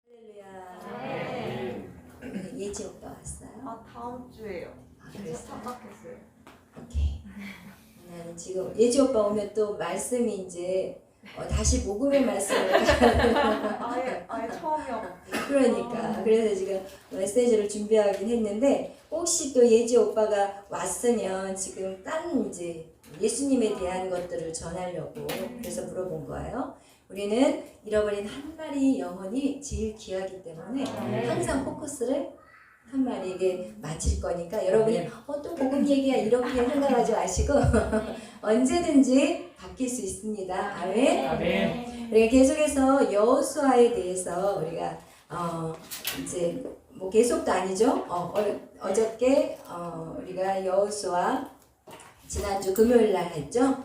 할렐루야. 예지 오빠 왔어요? 다음 주에요. 그래서 착각했어요. 오케이. 나는 지금 예지 오빠 오면 또 말씀이 이제 다시 복음의 말씀을 아예 처음이어갖고. 그러니까 그래서 지금 메시지를 준비하긴 했는데 혹시 또 예지 오빠가 왔으면 지금 딴 이제 예수님에 대한 것들을 전하려고 그래서 물어본 거예요. 우리는 잃어버린 한 마리 영혼이 제일 귀하기 때문에 항상 포커스를 한 마리에게 맞출 거니까 여러분이 또 복음 얘기야 이렇게 생각하지 마시고 언제든지 바뀔 수 있습니다. 아멘. 우리가 계속해서 여호수아에 대해서 우리가 이제 뭐 계속도 아니죠. 어저께 우리가 여호수아 지난주 금요일 날 했죠.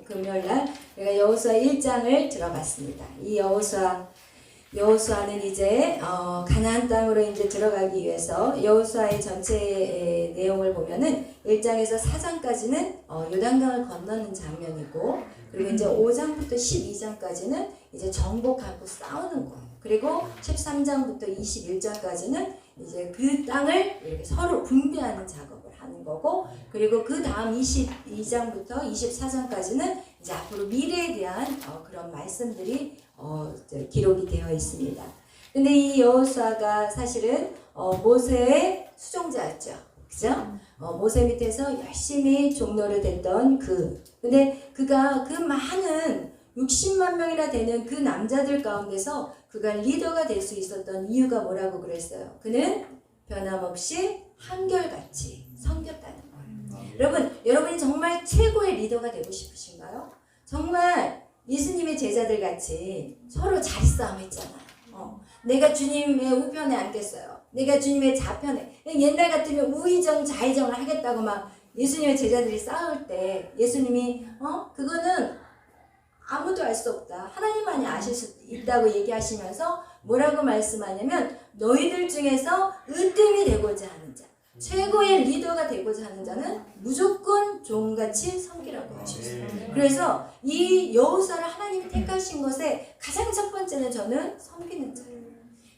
금요일 날 우리가 여호수아 1장을 들어봤습니다. 이 여호수아는 이제 가나안 땅으로 이제 들어가기 위해서 여호수아의 전체 내용을 보면은 1장에서 4장까지는 요단강을 건너는 장면이고 그리고 이제 5장부터 12장까지는 이제 정복하고 싸우는 거예요. 그리고 13장부터 21장까지는 이제 그 땅을 이렇게 서로 분배하는 작업을 하는 거고 그리고 그 다음 22장부터 24장까지는 이제 앞으로 미래에 대한 그런 말씀들이 기록이 되어 있습니다. 근데 이 여호수아가 사실은 모세의 수종자였죠. 그죠? 모세 밑에서 열심히 종로를 됐던 근데 그가 그 많은 60만 명이나 되는 그 남자들 가운데서 그가 리더가 될 수 있었던 이유가 뭐라고 그랬어요? 그는 변함없이 한결같이 섬겼다는 거예요. 여러분이 정말 최고의 리더가 되고 싶으신가요? 정말 예수님의 제자들 같이 서로 자리싸움 했잖아요. 내가 주님의 우편에 앉겠어요. 내가 주님의 좌편에. 옛날 같으면 우의정 좌의정을 하겠다고 막 예수님의 제자들이 싸울 때 예수님이 그거는 아무도 알 수 없다. 하나님만이 아실 수 있다고 얘기하시면서 뭐라고 말씀하냐면 너희들 중에서 으뜸이 되고자 하는 자, 최고의 리더가 되고자 하는 자는 무조건 종같이 섬기라고 하셨어요. 그래서 이 여호수아를 하나님이 택하신 것에 가장 첫 번째는 저는 섬기는 자예요.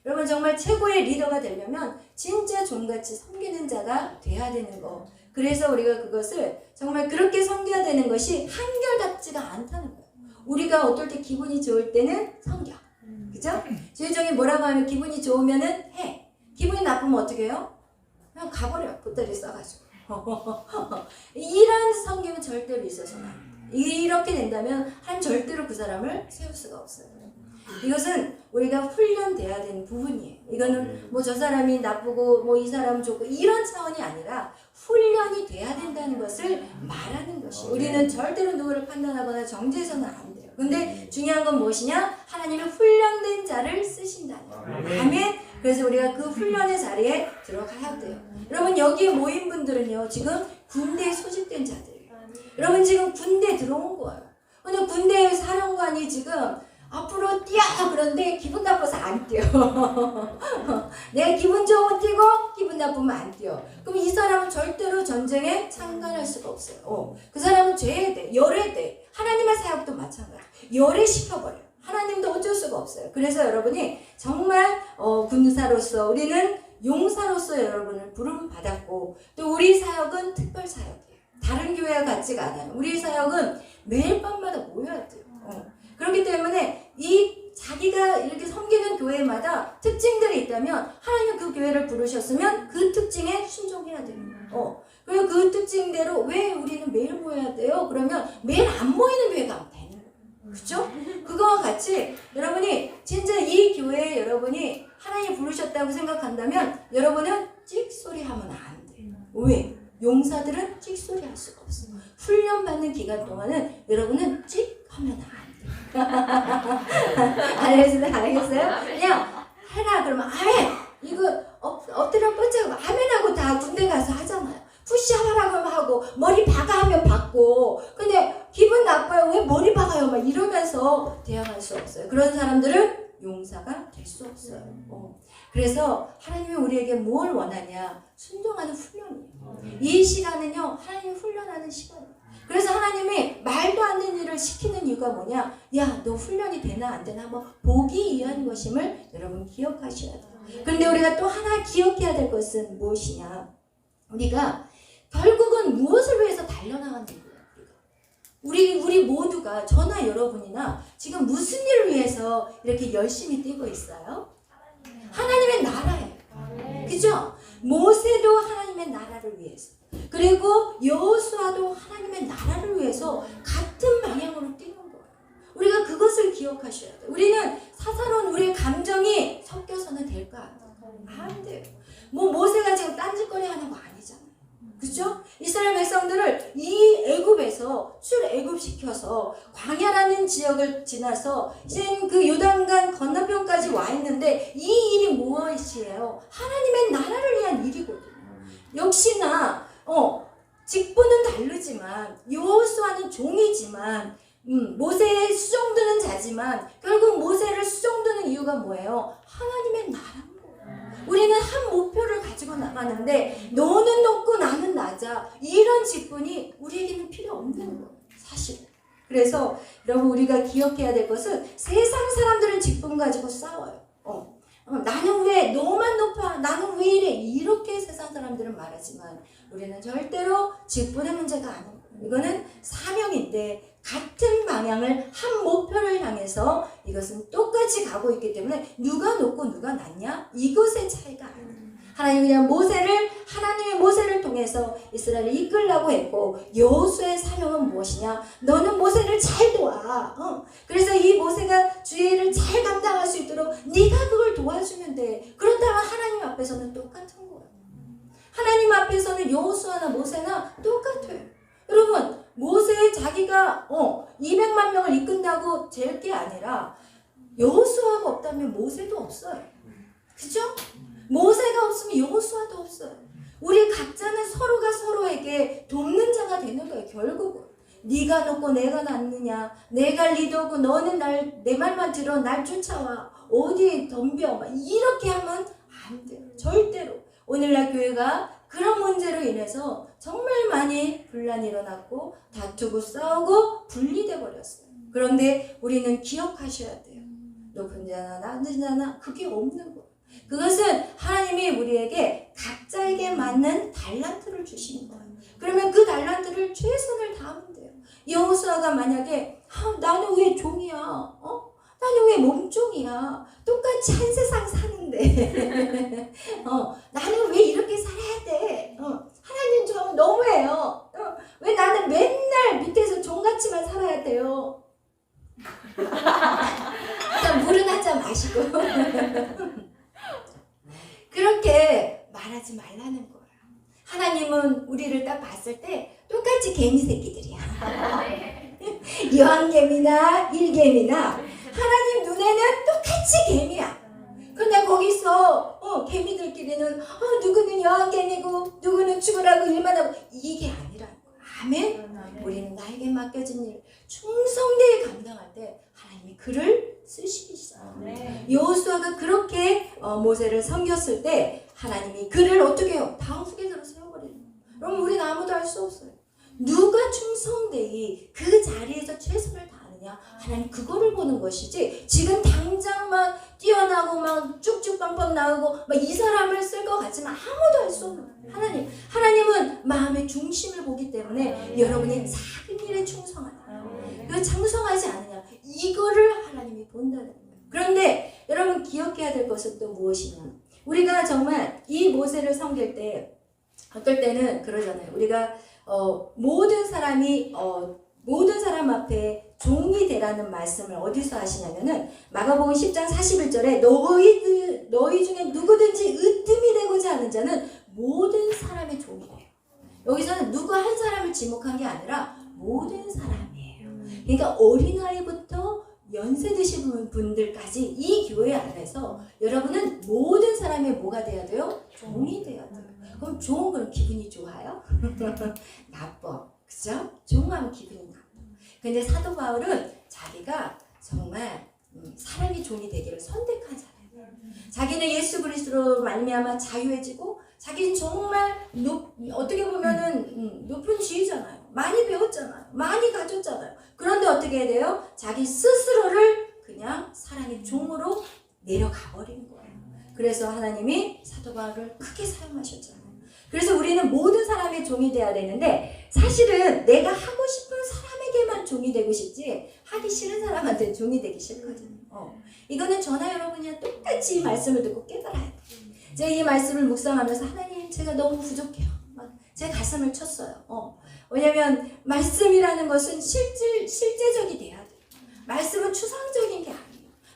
여러분 정말 최고의 리더가 되려면 진짜 종같이 섬기는 자가 돼야 되는 거. 그래서 우리가 그것을 정말 그렇게 섬겨야 되는 것이 한결같지가 않다는 거예요. 우리가 어떨 때 기분이 좋을 때는 섬겨. 그죠? 조혜정이 뭐라고 하면 기분이 좋으면은 해. 기분이 나쁘면 어떻게 해요? 그냥 가버려. 보따리 싸가지고. 이런 섬김은 절대로 있어서는 안 돼. 이렇게 된다면 한 절대로 그 사람을 세울 수가 없어요. 이것은 우리가 훈련돼야 되는 부분이에요. 이거는 뭐 저 사람이 나쁘고 뭐 이 사람 좋고 이런 차원이 아니라 훈련이 돼야 된다는 것을 말하는 것이. 우리는 절대로 누구를 판단하거나 정죄해서는 안 돼요. 근데 중요한 건 무엇이냐? 하나님은 훈련된 자를 쓰신다는 거예요. 아멘. 그래서 우리가 그 훈련의 자리에 들어가야 돼요. 여러분 여기에 모인 분들은요 지금 군대에 소집된 자들이에요. 여러분 지금 군대에 들어온 거예요. 근데 군대의 사령관이 지금 앞으로 뛰어! 그런데 기분 나빠서 안 뛰어. 내가 기분 좋으면 뛰고 기분 나쁘면 안 뛰어. 그럼 이 사람은 절대로 전쟁에 참관할 수가 없어요. 그 사람은 죄돼, 열애돼. 하나님의 사역도 마찬가지. 열애시켜버려. 하나님도 어쩔 수가 없어요. 그래서 여러분이 정말 군사로서 우리는 용사로서 여러분을 부름 받았고 또 우리 사역은 특별 사역이에요. 다른 교회와 같지가 않아요. 우리 사역은 매일 밤마다 모여야 돼요. 그렇기 때문에 자기가 이렇게 섬기는 교회마다 특징들이 있다면 하나님은 그 교회를 부르셨으면 그 특징에 순종해야 됩니다. 그리고 그 특징대로 왜 우리는 매일 모여야 돼요? 그러면 매일 안 모이는 교회가 안 되는 거예요. 그렇죠? 그거와 같이 여러분이 진짜 이 교회에 여러분이 하나님 부르셨다고 생각한다면 여러분은 찍소리 하면 안 돼요. 왜? 용사들은 찍소리 할 수가 없어요. 훈련받는 기간 동안은 여러분은 찍 하면 안 돼요. 알겠어요? 그냥 해라 그러면 아멘. 이거 엎드려 뻗쳐 아멘하고 다 군대 가서 하잖아요. 푸시하라 그러면 하고 머리 박아 하면 박고 근데 기분 나빠요. 왜 머리 박아요? 막 이러면서 대항할 수 없어요. 그런 사람들은 용사가 될 수 없어요. 그래서 하나님이 우리에게 뭘 원하냐? 순종하는 훈련이에요. 이 시간은요 하나님이 훈련하는 시간이에요. 그래서 하나님이 말도 안 되는 일을 시키는 이유가 뭐냐? 야, 너 훈련이 되나 안 되나 한번 보기 위한 것임을 여러분 기억하셔야 돼요. 그런데 우리가 또 하나 기억해야 될 것은 무엇이냐? 우리가 결국은 무엇을 위해서 달려나가는 거예요? 우리 모두가 저나 여러분이나 지금 무슨 일을 위해서 이렇게 열심히 뛰고 있어요? 하나님의 나라예요. 그죠? 모세도 하나님의 나라를 위해서, 그리고 여호수아도 하나님의 나라를 위해서 같은 방향으로 뛰는 거예요. 우리가 그것을 기억하셔야 돼요. 우리는 사사로운 우리의 감정이 섞여서는 될까? 안 돼요. 뭐 모세가 지금 딴짓거리 하는 거 아니잖아요. 그죠? 이스라엘 백성들을 이 애굽에서 출애굽시켜서 광야라는 지역을 지나서 이제 그 요단강 건너편까지 와 있는데 이 일이 무엇이에요? 하나님의 나라를 위한 일이거든요. 역시나 직분은 다르지만 여호수아는 종이지만 모세의 수종드는 자지만 결국 모세를 수종드는 이유가 뭐예요? 하나님의 나라인 거예요. 우리는 한 목표를 가지고 나가는데 너는 높고 나는 낮아, 이런 직분이 우리에게는 필요 없는 거예요, 사실. 그래서 여러분 우리가 기억해야 될 것은 세상 사람들은 직분 가지고 싸워요. 나는 왜 너만 높아? 나는 왜 이래? 이렇게 세상 사람들은 말하지만 우리는 절대로 직분의 문제가 아니에요. 이거는 사명인데 같은 방향을 한 목표를 향해서 이것은 똑같이 가고 있기 때문에 누가 높고 누가 낮냐? 이것의 차이가 아니에요. 하나님이 그냥 하나님의 모세를 통해서 이스라엘을 이끌라고 했고, 여호수아의 사명은 무엇이냐? 너는 모세를 잘 도와. 그래서 이 모세가 주의 일을 잘 감당할 수 있도록 네가 그걸 도와주면 돼. 그렇다면 하나님 앞에서는 똑같은 거예요. 하나님 앞에서는 여호수아나 모세나 똑같아요. 여러분, 모세 자기가 200만 명을 이끈다고 될 게 아니라 여호수아가 없다면 모세도 없어요. 그죠? 모세가 없으면 여호수아도 없어요. 우리 각자는 서로가 서로에게 돕는 자가 되는 거예요. 결국은 네가 높고 내가 낮느냐, 내가 리더고 너는 내 말만 들어 날 쫓아와, 어디 덤벼, 막 이렇게 하면 안 돼요. 절대로. 오늘날 교회가 그런 문제로 인해서 정말 많이 분란이 일어났고 다투고 싸우고 분리돼 버렸어요. 그런데 우리는 기억하셔야 돼요. 높은 자나 낮은 자나 그게 없는 거예요. 그것은 하나님이 우리에게 각자에게 맞는 달란트를 주시는 거예요. 그러면 그 달란트를 최선을 다하면 돼요. 여호수아가 만약에 나는 왜 종이야? 나는 왜 몸종이야? 똑같이 한 세상 사는데 나는 왜 이렇게 살아야 돼? 하나님 좀 너무해요. 왜 나는 맨날 밑에서 종같이만 살아야 돼요? 일단 물은 한 잔 마시고 그렇게 말하지 말라는 거예요. 하나님은 우리를 딱 봤을 때 똑같이 개미 새끼들이야. 여왕개미나 일개미나 하나님 눈에는 똑같이 개미야. 근데 거기서 개미들끼리는 누구는 여왕개미고 누구는 죽으라고 일만 하고, 이게 아니라는 거야. 아멘? 우리는 나에게 맡겨진 일 충성되게 감당할 때 하나님이 그를 쓰시기 시작합니다. 여호수아가 그렇게 모세를 섬겼을 때 하나님이 그를 어떻게 해요? 다음 후계자로 세워버리는 거예요. 그럼 우리는 아무도 알 수 없어요. 누가 충성되이 그 자리에서 최선을 다하느냐, 하나님 그거를 보는 것이지 지금 당장 막 뛰어나고 막 쭉쭉 빵빵 나오고 막 이 사람을 쓸 것 같지만 아무도 알 수 없는 하나님은 마음의 중심을 보기 때문에 여러분이 작은 일에 충성하냐, 그 충성하지 않느냐, 이거를 하나님이 본다는 거예요. 그런데 여러분 기억해야 될 것은 또 무엇이냐, 우리가 정말 이 모세를 섬길 때 어떨 때는 그러잖아요. 우리가 모든 사람 앞에 종이 되라는 말씀을 어디서 하시냐면은 마가복음 10장 41절에 너희 중에 누구든지 으뜸이 되고자 하는 자는 모든 사람의 종이 돼요. 여기서는 누구 한 사람을 지목한 게 아니라 모든 사람이에요. 그러니까 어린아이부터 연세 드신 분들까지 이 교회 안에서 여러분은 모든 사람의 뭐가 돼야 돼요? 종이 돼야 돼요. 그럼 종은 그럼 기분이 좋아요? 나빠. 그죠? 종하면 기분이 나빠. 근데 사도 바울은 자기가 정말 사람이 종이 되기를 선택한 사람이에요. 자기는 예수 그리스도로 말미암아 자유해지고 자기는 정말 어떻게 보면은 높은 지위잖아요. 많이 배웠잖아요. 많이 가졌잖아요. 그런데 어떻게 해야 돼요? 자기 스스로를 그냥 사랑의 종으로 내려가 버리는 거예요. 그래서 하나님이 사도 바울을 크게 사용하셨잖아요. 그래서 우리는 모든 사람의 종이 돼야 되는데 사실은 내가 하고 싶은 사람에게만 종이 되고 싶지 하기 싫은 사람한테 종이 되기 싫거든요. 이거는 저나 여러분이랑 똑같이 이 말씀을 듣고 깨달아야 돼요. 제가 이 말씀을 묵상하면서 하나님 제가 너무 부족해요. 막 제 가슴을 쳤어요. 왜냐면 말씀이라는 것은 실제적이 돼야 돼요. 말씀은 추상적인 게 아니에요.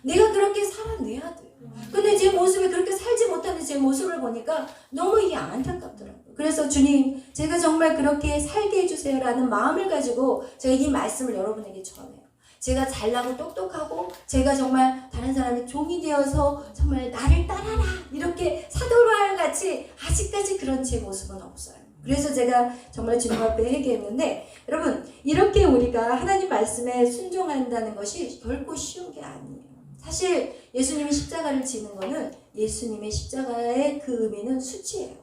내가 그렇게 살아내야 돼요. 근데 제 모습이 그렇게 살지 못하는 제 모습을 보니까 너무 이게 안타깝더라고요. 그래서 주님 제가 정말 그렇게 살게 해주세요 라는 마음을 가지고 제가 이 말씀을 여러분에게 전해요. 제가 잘나고 똑똑하고 제가 정말 다른 사람의 종이 되어서 정말 나를 따라라 이렇게 사도바울 같이 아직까지 그런 제 모습은 없어요. 그래서 제가 정말 주님 앞에 회개했는데 여러분 이렇게 우리가 하나님 말씀에 순종한다는 것이 결코 쉬운 게 아니에요. 사실 예수님이 십자가를 지는 거는 예수님의 십자가의 그 의미는 수치예요.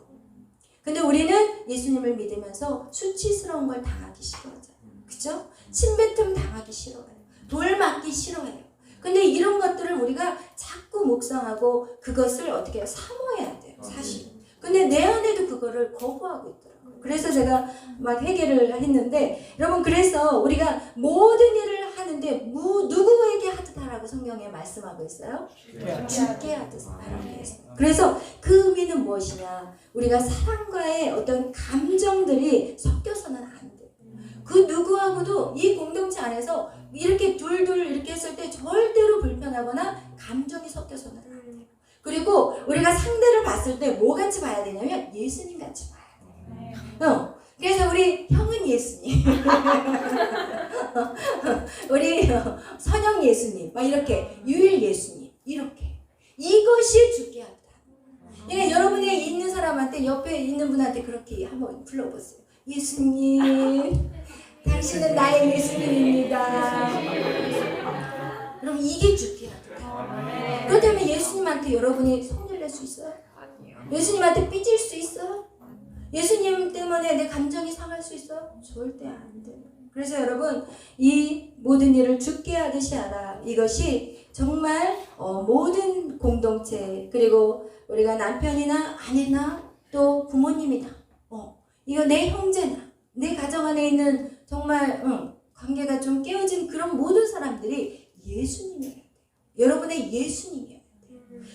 근데 우리는 예수님을 믿으면서 수치스러운 걸 당하기 싫어하잖아요. 그죠? 침뱉음 당하기 싫어해요. 돌 맞기 싫어해요. 근데 이런 것들을 우리가 자꾸 묵상하고 그것을 어떻게 해요? 사모해야 돼요. 사실. 근데 내 안에도 그거를 거부하고 있더라고요. 그래서 제가 막 회개를 했는데 여러분 그래서 우리가 모든 일을 하는데 누구에게 하듯 하라고 성경에 말씀하고 있어요? 주께 하듯 하라고 했어요. 그래서 그 의미는 무엇이냐? 우리가 사랑과의 어떤 감정들이 섞여서는 안 돼요. 그 누구하고도 이 공동체 안에서 이렇게 둘둘 이렇게 했을 때 절대로 불편하거나 감정이 섞여서는 안 돼요. 그리고 우리가 상대를 봤을 때 뭐 같이 봐야 되냐면 예수님 같이 봐야 돼요. 그래서 우리 형은 예수님 우리 선영 예수님 막 이렇게 유일 예수님 이렇게 이것이 주께 하다. 그러니까 여러분이 있는 사람한테 옆에 있는 분한테 그렇게 한번 불러보세요. 예수님 당신은 나의 예수님입니다. 그럼 이게 주께 하다. 그렇다면 예수님한테 여러분이 성질 낼 수 있어요? 예수님한테 삐질 수 있어요? 예수님 때문에 내 감정이 상할 수 있어요? 절대 안 돼요. 그래서 여러분 이 모든 일을 주께 하듯이 하라. 이것이 정말 모든 공동체 그리고 우리가 남편이나 아내나 또 부모님이나 이거 내 형제나 내 가정 안에 있는 정말 관계가 좀 깨어진 그런 모든 사람들이 예수님이에요. 여러분의 예수님이에요.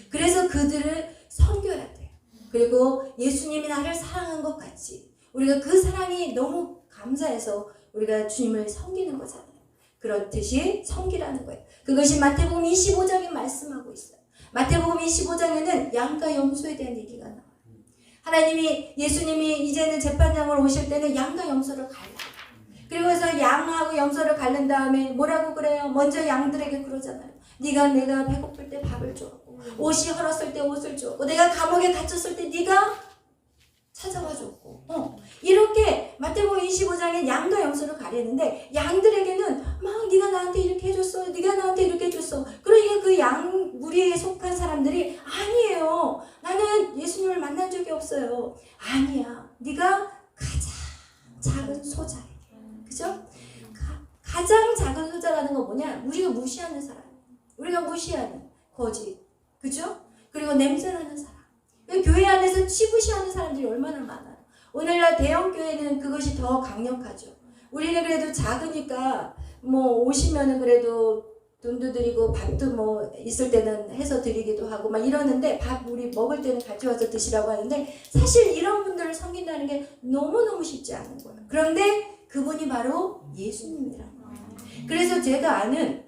그래서 그들을 섬겨야 돼요. 그리고 예수님이 나를 사랑한 것 같이 우리가 그 사랑이 너무 감사해서 우리가 주님을 섬기는 거잖아요. 그렇듯이 섬기라는 거예요. 그것이 마태복음 25장에 말씀하고 있어요. 마태복음 25장에는 양과 염소에 대한 얘기가 나와요. 하나님이 예수님이 이제는 재판장으로 오실 때는 양과 염소를 갈라. 그리고서 양하고 염소를 갈른 다음에 뭐라고 그래요? 먼저 양들에게 그러잖아요. 네가 내가 배고플 때 밥을 줬고 옷이 헐었을 때 옷을 줬고 내가 감옥에 갇혔을 때 네가 찾아와 줬고 이렇게 마태복음 25장에 양과 염소를 가리는데 양들에게는 막 네가 나한테 이렇게 해줬어 네가 나한테 이렇게 해줬어 그러니까 그 양 무리에 속한 사람들이 아니에요 나는 예수님을 만난 적이 없어요 아니야 네가 가장 작은 소자예요 그죠? 가장 작은 소자라는 건 뭐냐 우리가 무시하는 사람 우리가 무시하는 거짓 그죠? 그리고 냄새나는 사람 교회 안에서 치부시하는 사람들이 얼마나 많아요. 오늘날 대형 교회는 그것이 더 강력하죠. 우리는 그래도 작으니까 뭐 오시면은 그래도 돈도 드리고 밥도 뭐 있을 때는 해서 드리기도 하고 막 이러는데 밥 우리 먹을 때는 가져와서 드시라고 하는데 사실 이런 분들을 섬긴다는 게 너무너무 쉽지 않은 거예요. 그런데 그분이 바로 예수님이라는 거예요. 그래서 제가 아는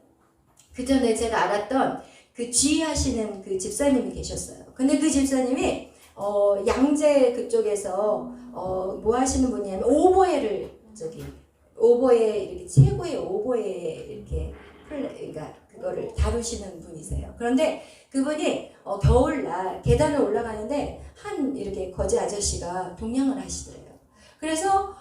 그 전에 제가 알았던 그 쥐하시는 그 집사님이 계셨어요. 근데 그 집사님이 양재 그쪽에서 뭐 하시는 분이냐면 오보에를 오보에 이렇게 최고의 오보에 이렇게 그러니까 그거를 다루시는 분이세요. 그런데 그분이 겨울날 계단을 올라가는데 한 이렇게 거지 아저씨가 동냥을 하시더래요. 그래서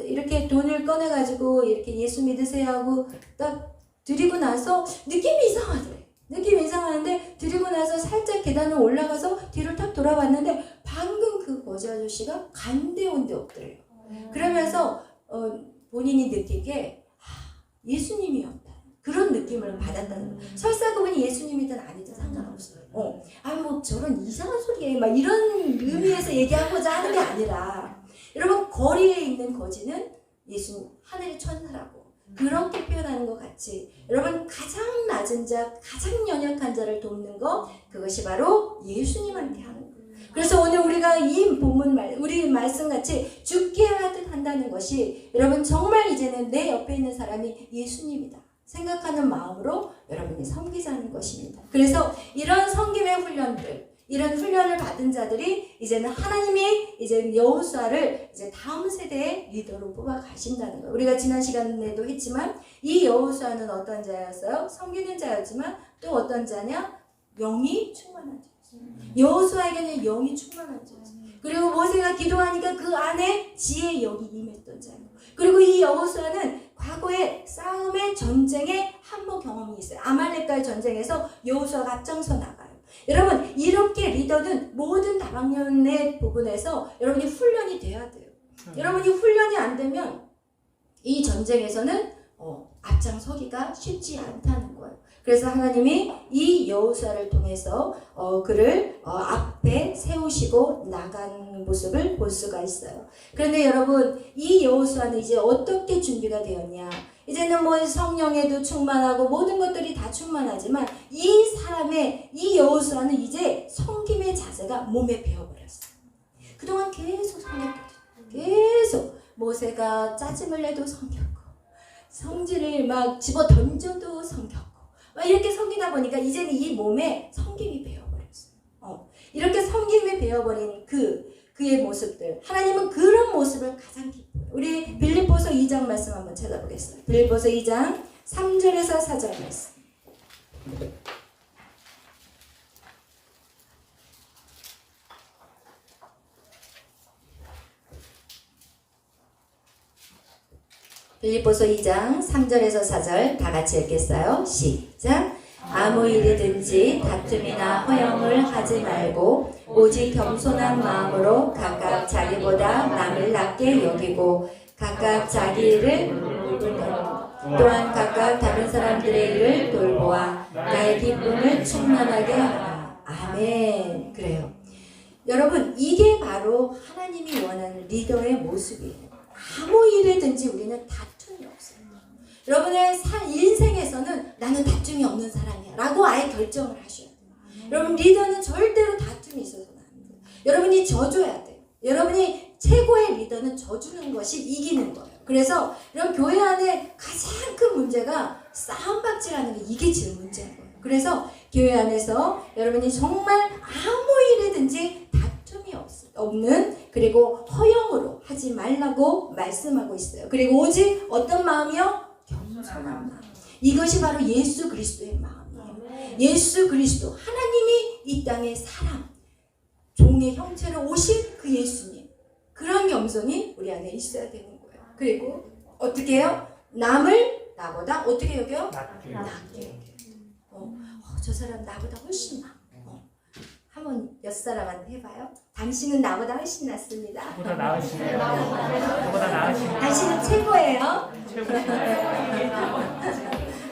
이렇게 돈을 꺼내 가지고 이렇게 예수 믿으세요 하고 딱 드리고 나서 느낌이 이상하더래. 느낌이 이상하는데 드리고 나서 살짝 계단을 올라가서 뒤를 탁 돌아봤는데 방금 그 거지 아저씨가 간데 온데 없더래요. 그러면서 본인이 느끼게 예수님이었다. 그런 느낌을 받았다는 거예요. 설사 그분이 예수님이든 아니든 상관없어요. 뭐 저런 이상한 소리에 막 이런 의미에서 얘기하고자 하는 게 아니라 여러분 거리에 있는 거지는 예수님 하늘의 천사라고 그렇게 표현하는 것 같이 여러분 가장 낮은 자 가장 연약한 자를 돕는 것 그것이 바로 예수님한테 하는 거예요. 그래서 오늘 우리가 이 본문 우리 말씀같이 죽게 하듯 한다는 것이 여러분 정말 이제는 내 옆에 있는 사람이 예수님이다 생각하는 마음으로 여러분이 섬기자는 것입니다. 그래서 이런 섬김의 훈련들 이런 훈련을 받은 자들이 이제는 하나님이 이제 여호수아를 이제 다음 세대의 리더로 뽑아 가신다는 거예요. 우리가 지난 시간에도 했지만 이 여호수아는 어떤 자였어요? 섬기는 자였지만 또 어떤 자냐? 영이 충만한 자였어요. 여호수아에게는 영이 충만한 자였어요. 그리고 모세가 기도하니까 그 안에 지혜의 영이 임했던 자예요. 그리고 이 여호수아는 과거에 싸움의 전쟁에 한번 경험이 있어요. 아말렉과의 전쟁에서 여호수아가 앞장서 나가요. 여러분 이렇게 리더는 모든 다방면의 부분에서 여러분이 훈련이 돼야 돼요. 여러분이 훈련이 안 되면 이 전쟁에서는 앞장서기가 쉽지 않다는 거예요. 그래서 하나님이 이 여호수아를 통해서 그를 앞에 세우시고 나간 모습을 볼 수가 있어요. 그런데 여러분 이 여호수아는 이제 어떻게 준비가 되었냐? 이제는 뭐 성령에도 충만하고 모든 것들이 다 충만하지만 이 사람의 이 여호수아는 이제 섬김의 자세가 몸에 배어버렸어요. 그동안 계속 섬겼거든요. 계속 모세가 짜증을 내도 섬겼고 성질을 막 집어 던져도 섬겼고 막 이렇게 섬기다 보니까 이제는 이 몸에 섬김이 배어버렸어요. 이렇게 섬김이 배어버린 그의 모습들 하나님은 그런 모습을 가장 기뻐요. 우리 빌립보서 2장 말씀 한번 찾아보겠습니다. 빌립보서 2장 3절에서 4절 말씀. 빌립보서 2장 3절에서 4절 다 같이 읽겠어요. 시작. 아무 일이든지 다툼이나 허영을 하지 말고 오직 겸손한 마음으로 각각 자기보다 남을 낮게 여기고 각각 자기 일을 또한 각각 다른 사람들의 일을 돌보아 나의 기쁨을 충만하게 하라. 아멘. 그래요. 여러분 이게 바로 하나님이 원하는 리더의 모습이에요. 아무 일이든지 우리는 다툼이 없어요. 여러분의 인생에서는 나는 다툼이 없는 사람이야 라고 아예 결정을 하셔야 돼요. 여러분 리더는 절대로 다툼이 있어서는 안 돼요. 여러분이 져줘야 돼요. 여러분이 최고의 리더는 져주는 것이 이기는 거예요. 그래서 이런 교회 안에 가장 큰 문제가 싸움박질하는 게 이게 제일 문제인 거예요. 그래서 교회 안에서 여러분이 정말 아무 일이든지 다툼이 없는 그리고 허영으로 하지 말라고 말씀하고 있어요. 그리고 오직 어떤 마음이요? 겸손한 마음. 이것이 바로 예수 그리스도의 마음이에요. 예수 그리스도 하나님이 이 땅의 사람 종의 형체로 오신 그 예수님 그런 겸손이 우리 안에 있어야 되는 거예요. 그리고 어떻게 해요? 남을 나보다 어떻게 여겨요? 낮게 여겨요. 저 사람 나보다 훨씬 나. 한번 옆 사람한테 해봐요. 당신은 나보다 훨씬 낫습니다. 저보다 나으시네요. 저보다 나으시네요. 당신은 최고예요.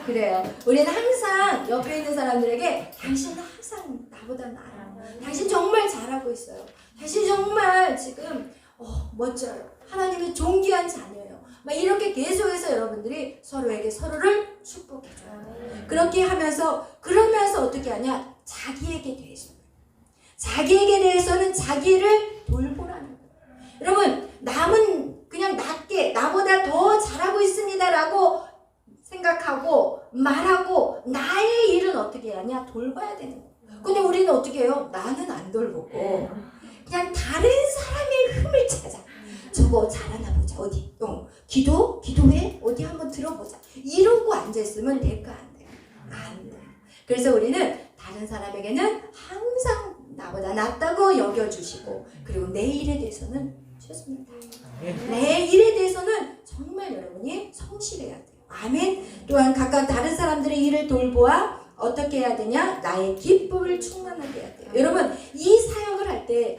그래요. 우리는 항상 옆에 있는 사람들에게 당신은 항상 나보다 나아요. 당신 정말 잘하고 있어요. 당신 정말 지금 멋져요. 하나님의 존귀한 자녀예요. 막 이렇게 계속해서 여러분들이 서로에게 서로를 축복해줘요. 그렇게 하면서 그러면서 어떻게 하냐? 자기에게 대해서는 자기를 돌보라는 거예요. 여러분 남은 그냥 낮게 나보다 더 잘하고 있습니다라고 생각하고 말하고 나의 일은 어떻게 하냐? 돌봐야 되는 거예요. 근데 우리는 어떻게 해요? 나는 안 돌보고 그냥 다른 사람의 흠을 찾아. 저거 잘하나 보자. 어디? 기도해? 어디 한번 들어보자. 이러고 앉아있으면 될까 안 돼요? 안 돼요. 그래서 우리는 다른 사람에게는 항상 나보다 낫다고 여겨주시고 그리고 내 일에 대해서는 최선을 다해요. 내 일에 대해서는 정말 여러분이 성실해야 돼요. 아멘. 또한 각각 다른 사람들의 일을 돌보아 어떻게 해야 되냐? 나의 기쁨을 충만하게 해야 돼요. 여러분 이 사역을 할 때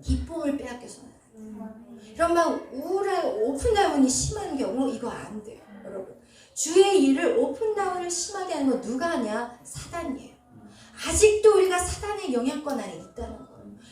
기쁨을 빼앗겨서는 안 돼요. 그럼 막 우울한 오픈다운이 심한 경우 이거 안 돼요, 여러분. 주의 일을 오픈다운을 심하게 하는 건 누가 하냐? 사단이에요. 아직도 우리가 사단의 영향권 안에 있다는 거예요.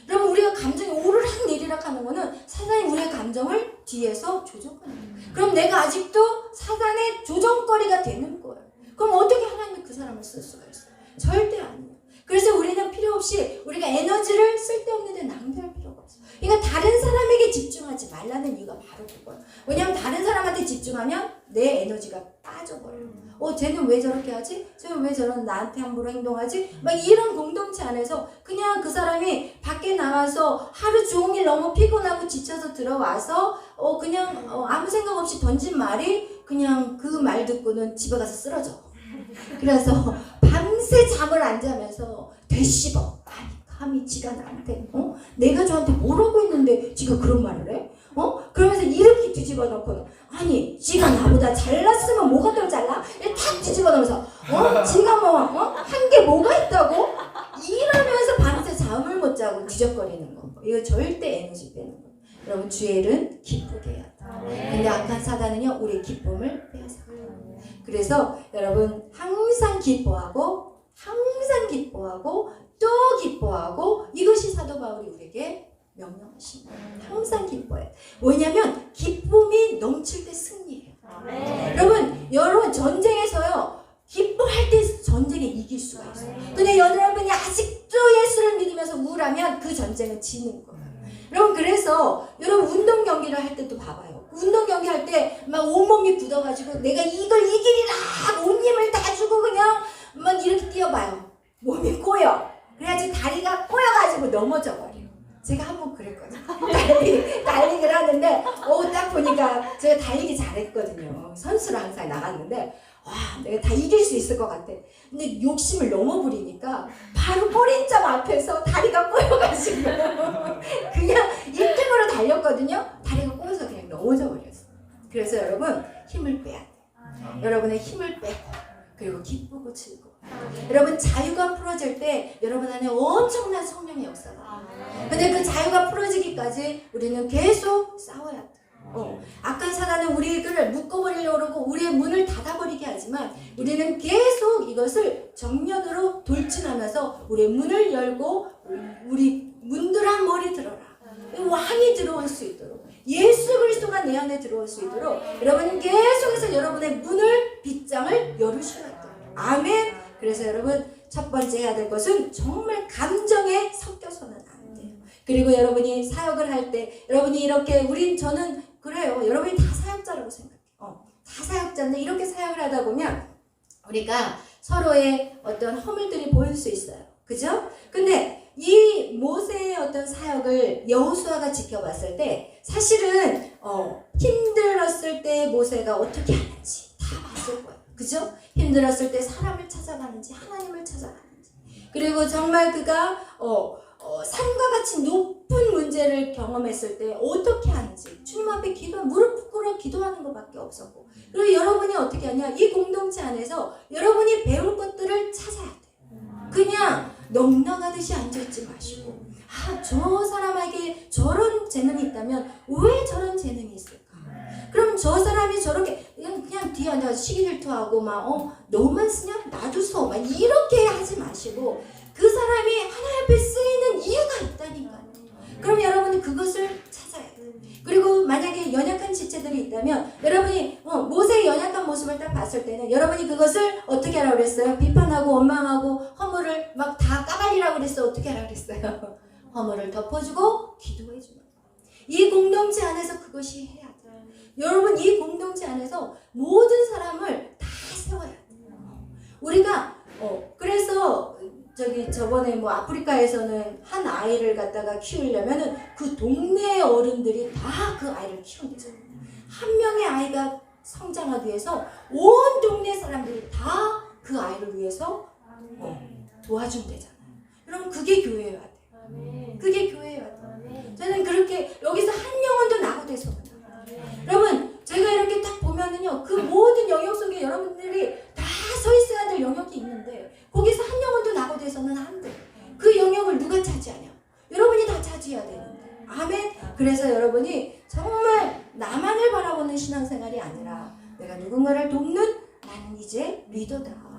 여러분, 우리가 감정이 오르락 내리락 하는 거는 사단이 우리의 감정을 뒤에서 조종하는 거예요. 그럼 내가 아직도 사단의 조정거리가 되는 거예요. 그럼 어떻게 하나님이 그 사람을 쓸 수가 있어요? 절대 아니에요. 그래서 우리는 필요 없이 우리가 에너지를 쓸데없는 데 낭비할 필요가 없어요. 그러니까 다른 사람에게 집중하지 말라는 이유가 바로 그거예요. 왜냐하면 다른 사람한테 집중하면 내 에너지가 빠져버려요. 쟤는 왜 저렇게 하지? 쟤는 왜 저런 나한테 함부로 행동하지? 막 이런 공동체 안에서 그냥 그 사람이 밖에 나와서 하루 종일 너무 피곤하고 지쳐서 들어와서 그냥 아무 생각 없이 던진 말이 그냥 그 말 듣고는 집에 가서 쓰러져. 그래서 밤새 잠을 안 자면서 되씹어. 아니 감히 지가 나한테 내가 저한테 뭐라고 했는데 지가 그런 말을 해? 그러면서 이렇게 뒤집어 놓고는 아니 지가 나보다 잘났으면 뭐가 더 잘나? 탁 뒤집어 놓으면서 지가 한 게 뭐가 있다고? 이러면서 밤새 잠을 못 자고 뒤적거리는 거. 이거 절대 에너지 빼는 거. 여러분 주의 일은 기쁘게 해야 돼. 근데 악한 사단은요 우리의 기쁨을 빼앗아가요. 그래서 여러분 항상 기뻐하고 또 기뻐하고 이것이 사도 바울이 우리에게 명령하신 거예요. 항상 기뻐해. 왜냐면 기쁨이 넘칠 때 승리해요. 여러분 전쟁에서요 기뻐할 때 전쟁에 이길 수가 있어요. 근데 여러분이 아직도 예수를 믿으면서 우울하면 그 전쟁은 지는 거예요. 여러분 그래서 여러분 운동 경기를 할 때도 봐봐요. 운동 경기 할 때 막 온몸이 굳어가지고 내가 이걸 이기리라 온 힘을 다 주고 그냥 막 이렇게 뛰어봐요. 몸이 꼬여. 그래야지 다리가 꼬여가지고 넘어져 버려요. 제가 한번 그랬거든요. 달리기를 하는데 딱 보니까 제가 달리기 잘했거든요. 선수로 항상 나갔는데 와 내가 다 이길 수 있을 것 같아. 근데 욕심을 너무 부리니까 바로 꼬린점 앞에서 다리가 꼬여가지고 그냥 1등으로 달렸거든요. 다리가 꼬여서 그냥 넘어져 버렸어요. 그래서 여러분 힘을 빼야 돼요. 여러분의 힘을 빼고 그리고 기쁘고 즐거워. 여러분 자유가 풀어질 때 여러분 안에 엄청난 성령의 역사가 나요. 근데 그 자유가 풀어지기까지 우리는 계속 싸워야 돼요. 악한 사단은 우리를 묶어버리려고 그러고 우리의 문을 닫아버리게 하지만 우리는 계속 이것을 정면으로 돌진하면서 우리의 문을 열고 우리 문들아 머리 들어라. 왕이 들어올 수 있도록 예수 그리스도가 내 안에 들어올 수 있도록 여러분은 계속해서 여러분의 문을 빗장을 열으셔야 돼요. 아멘. 그래서 여러분 첫 번째 해야 될 것은 정말 감정에 섞여서는 안 돼요. 그리고 여러분이 사역을 할 때 여러분이 이렇게 저는 그래요. 여러분이 다 사역자라고 생각해요. 다 사역자인데 이렇게 사역을 하다 보면 우리가 서로의 어떤 허물들이 보일 수 있어요. 그죠? 근데 이 모세의 어떤 사역을 여호수아가 지켜봤을 때 사실은 힘들었을 때 모세가 어떻게 하는지 다 봤을 거예요. 그죠? 힘들었을 때 사람을 찾아가는지 하나님을 찾아가는지 그리고 정말 그가 산과 같이 높은 문제를 경험했을 때 어떻게 하는지 주님 앞에 무릎 꿇어 기도하는 것밖에 없었고 그리고 여러분이 어떻게 하냐 이 공동체 안에서 여러분이 배울 것들을 찾아야 돼요. 그냥 넉넉하듯이 앉아있지 마시고 저 사람에게 저런 재능이 있다면 왜 저런 재능이 있을까? 그럼 저 사람이 저렇게 그냥 뒤에 앉아서 시기 질투하고 너만 쓰냐? 나도 써. 막 이렇게 하지 마시고 그 사람이 하나님 앞에 쓰이는 이유가 있다니까요. 그럼 여러분이 그것을 찾아야 돼요. 그리고 만약에 연약한 지체들이 있다면 여러분이 모세의 연약한 모습을 딱 봤을 때는 여러분이 그것을 어떻게 하라고 그랬어요? 비판하고 원망하고 허물을 막 다 까발리라고 그랬어. 어떻게 하라고 그랬어요? 허물을 덮어주고 기도해 주는 거예요. 이 공동체 안에서 그것이 해야 돼요. 여러분 이 공동체 안에서 모든 사람을 다 세워야 돼요. 우리가 그래서 저번에 아프리카에서는 한 아이를 갖다가 키우려면은 그 동네 어른들이 다 그 아이를 키운대잖아요. 한 명의 아이가 성장하기 위해서 온 동네 사람들이 다 그 아이를 위해서 도와준대잖아요. 여러분 그게 교회여야 돼요. 그게 교회여야 돼요. 저는 그렇게 여기서 한 영혼도 낙오돼서 여러분 제가 이렇게 딱 보면은요 그 모든 영역 속에 여러분들이 다 서 있어야 될 영역이 있는데 거기서 한 영혼도 낙오돼서는 안 돼. 그 영역을 누가 차지하냐? 여러분이 다 차지해야 되는데 아멘. 그래서 여러분이 정말 나만을 바라보는 신앙생활이 아니라 내가 누군가를 돕는 나는 이제 리더다.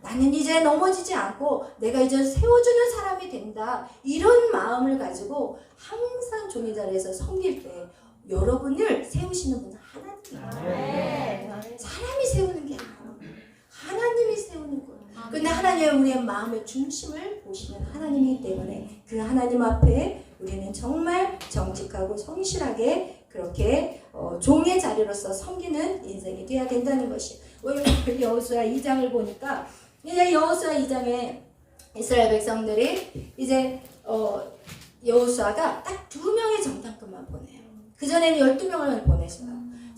나는 이제 넘어지지 않고 내가 이제 세워주는 사람이 된다. 이런 마음을 가지고 항상 종이 자리에서 섬길 때 여러분을 세우시는 분은 하나님이에요. 사람이 세우는 게 아니에요. 하나님이 세우는 거예요. 근데 하나님은 우리의 마음의 중심을 보시는 하나님이기 때문에 그 하나님 앞에 우리는 정말 정직하고 성실하게 그렇게 종의 자리로서 섬기는 인생이 되어야 된다는 것이. 오늘 여호수아 2장을 보니까 이제 여호수아 2장에 이스라엘 백성들이 이제 여호수아가 딱 2명의 정탐꾼만 보내요. 그전에는 12명을 보내셔요.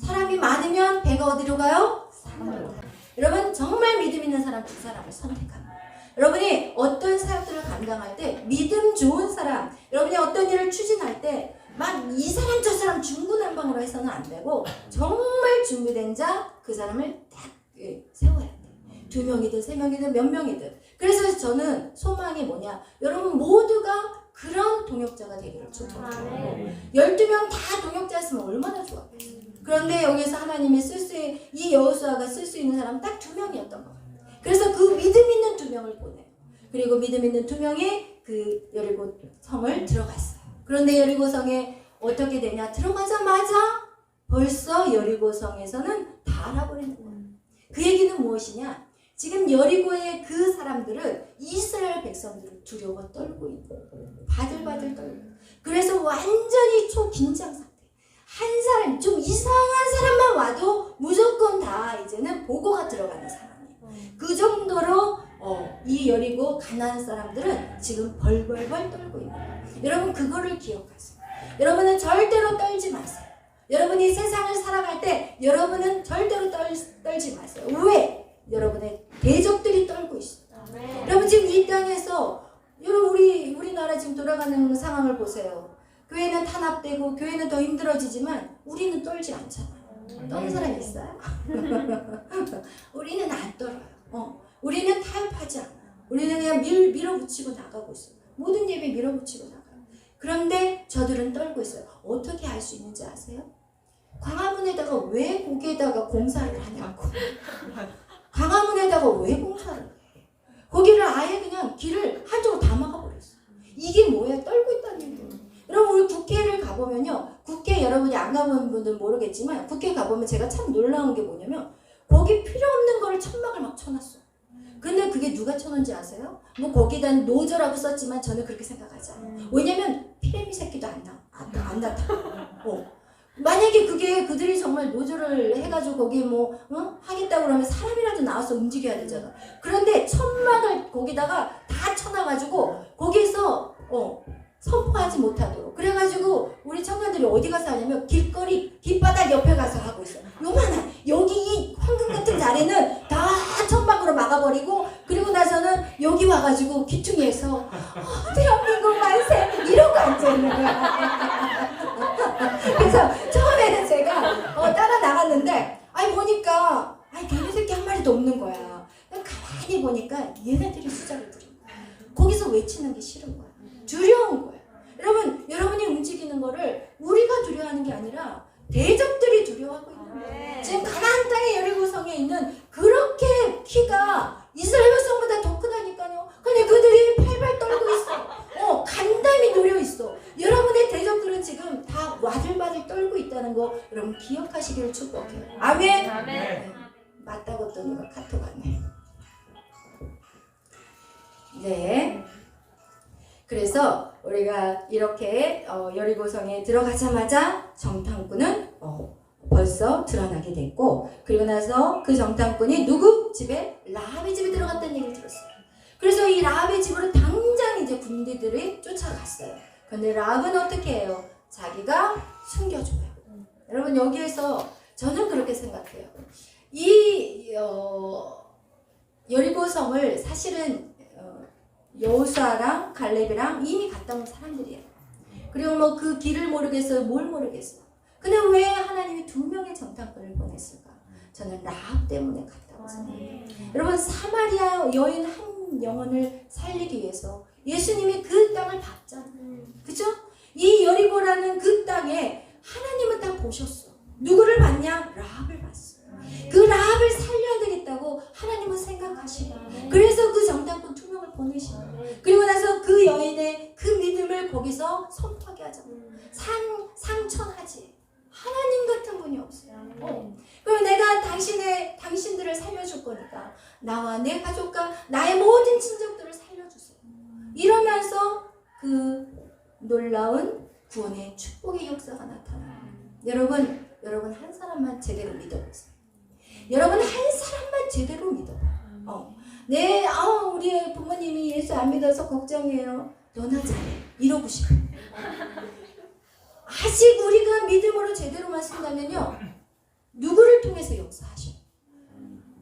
사람이 많으면 배가 어디로 가요? 산으로 가요. 여러분 정말 믿음 있는 사람 2사람을 선택합니다. 여러분이 어떤 사역들을 감당할 때 믿음 좋은 사람, 여러분이 어떤 일을 추진할 때 막 이 사람 저 사람 중구난방으로 해서는 안 되고 정말 준비된 자 그 사람을 딱 세워야 돼. 2명이든 3명이든 몇 명이든. 그래서 저는 소망이 뭐냐, 여러분 모두가 그런 동역자가 되기를 축복해요. 12명 다 동역자였으면 얼마나 좋았겠어요. 그런데 여기서 하나님이 이 여호수아가 쓸 수 있는 사람은 딱 2명이었던 거예요. 그래서 그 믿음 있는 2명을 보내요. 그리고 믿음 있는 2명이 그 여리고 성을 들어갔어요. 그런데 여리고 성에 어떻게 되냐, 들어가자마자 벌써 여리고 성에서는 다 알아버리는 거예요. 그 얘기는 무엇이냐, 지금 여리고의 그 사람들은 이스라엘 백성들을 두려워 떨고 있고 바들바들 떨고, 그래서 완전히 초긴장 상태. 한 사람, 좀 이상한 사람만 와도 무조건 다 이제는 보고가 들어가는 사람이에요. 그 정도로 이 여리고 가나안 사람들은 지금 벌벌벌 떨고 있는 거예요. 여러분 그거를 기억하세요. 여러분은 절대로 떨지 마세요. 여러분이 세상을 살아갈 때 여러분은 절대로 떨지 마세요. 왜? 여러분의 대적들이 떨고 있어요. 여러분 지금 이 땅에서 여러분 우리나라 지금 돌아가는 상황을 보세요. 교회는 탄압되고 교회는 더 힘들어지지만 우리는 떨지 않잖아요. 떠는 사람 있어요? 우리는 안 떨어요. 우리는 타협하지 않아요. 우리는 그냥 밀어붙이고 나가고 있어요. 모든 예배 밀어붙이고 나가요. 그런데 저들은 떨고 있어요. 어떻게 알 수 있는지 아세요? 광화문에다가 왜 거기에다가 공사를 하냐고. 광화문에다가 왜 공사를 해? 거기를 아예 그냥 길을 한쪽으로 다 막아버렸어요. 이게 뭐예요? 떨고 있다는 얘기예요. 여러분 우리 국회를 가보면요, 국회 여러분이 안 가본 분들은 모르겠지만 국회 가보면 제가 참 놀라운 게 뭐냐면 거기 필요 없는 거를 천막을 막 쳐놨어요. 근데 그게 누가 쳐놓은지 아세요? 뭐 거기다 노조라고 썼지만 저는 그렇게 생각하지 않아요. 왜냐면 피레미 새끼도 안 나타나요. 만약에 그게 그들이 정말 노조를 해가지고 거기 하겠다고 그러면 사람이라도 나와서 움직여야 되잖아. 그런데 천막을 거기다가 다 쳐놔가지고 거기서 선포하지 못하도록 그래가지고 우리 청년들이 어디 가서 하냐면 길거리 뒷바닥 옆에 가서 하고 있어요. 요만한 여기 이 황금 같은 자리는 다 천막으로 막아버리고 그리고 나서는 여기 와가지고 귀퉁이에서 대한민국 만세 이러고 앉아있는 거야. 그래서 처음에는 제가 따라 나갔는데 보니까 개미 새끼 한 마리도 없는 거야. 가만히 보니까 얘네들이 수작을 부린 거야. 거기서 외치는 게 싫은 거야. 두려운 거예요. 여러분이 움직이는 거를 우리가 두려워하는 게 아니라 대적들이 두려워하고 있는 거예요. 지금 가나안 땅의 여리고성에 있는 그렇게 키가 이스라엘 백성보다 더 크다니까요. 근데 그들이 팔팔 떨고 있어. 간담이 노려 있어. 여러분의 대적들은 지금 다 와들와들 떨고 있다는 거 여러분 기억하시기를 축복해요. 아멘. 아멘. 맞다고 또 누가 카톡 왔네. 네. 그래서 우리가 이렇게 여리고성에 들어가자마자 정탐꾼은 벌써 드러나게 됐고, 그리고 나서 그 정탐꾼이 누구 집에? 라합의 집에 들어갔다는 얘기를 들었어요. 그래서 이 라합의 집으로 당장 이제 군대들이 쫓아갔어요. 그런데 라합은 어떻게 해요? 자기가 숨겨줘요. 여러분 여기에서 저는 그렇게 생각해요. 이 여리고성을 사실은 여호수아랑 갈렙이랑 이미 갔다 온 사람들이에요. 그리고 그 길을 모르겠어요. 뭘 모르겠어요. 근데 왜 하나님이 2명의 정탐꾼을 보냈을까? 저는 라합 때문에 갔다고 생각해요. 여러분 사마리아 여인 한 영혼을 살리기 위해서 예수님이 그 땅을 봤잖아요. 그죠? 이 여리고라는 그 땅에 하나님은 다 보셨어. 누구를 봤냐? 라합을 봤어요. 그 라합을 살려야 되겠다고 하나님은 생각하시고, 그래서 그 정탐꾼 2명을 보내시고, 그리고 나서 그 여인의 그 믿음을 거기서 선포하게 하자. 상천하지. 하나님 같은 분이 없어요. 그럼 내가 당신들을 살려줄 거니까 나와 내 가족과 나의 모든 친족들을 살려주세요. 이러면서 그 놀라운 구원의 축복의 역사가 나타나요. 여러분 한 사람만 제대로 믿어보세요. 여러분 한 사람만 제대로 믿어봐요. 우리 부모님이 예수 안 믿어서 걱정해요. 너나 잘해. 이러고 싶어요. 아직 우리가 믿음으로 제대로만 쓴다면요, 누구를 통해서 역사하셔?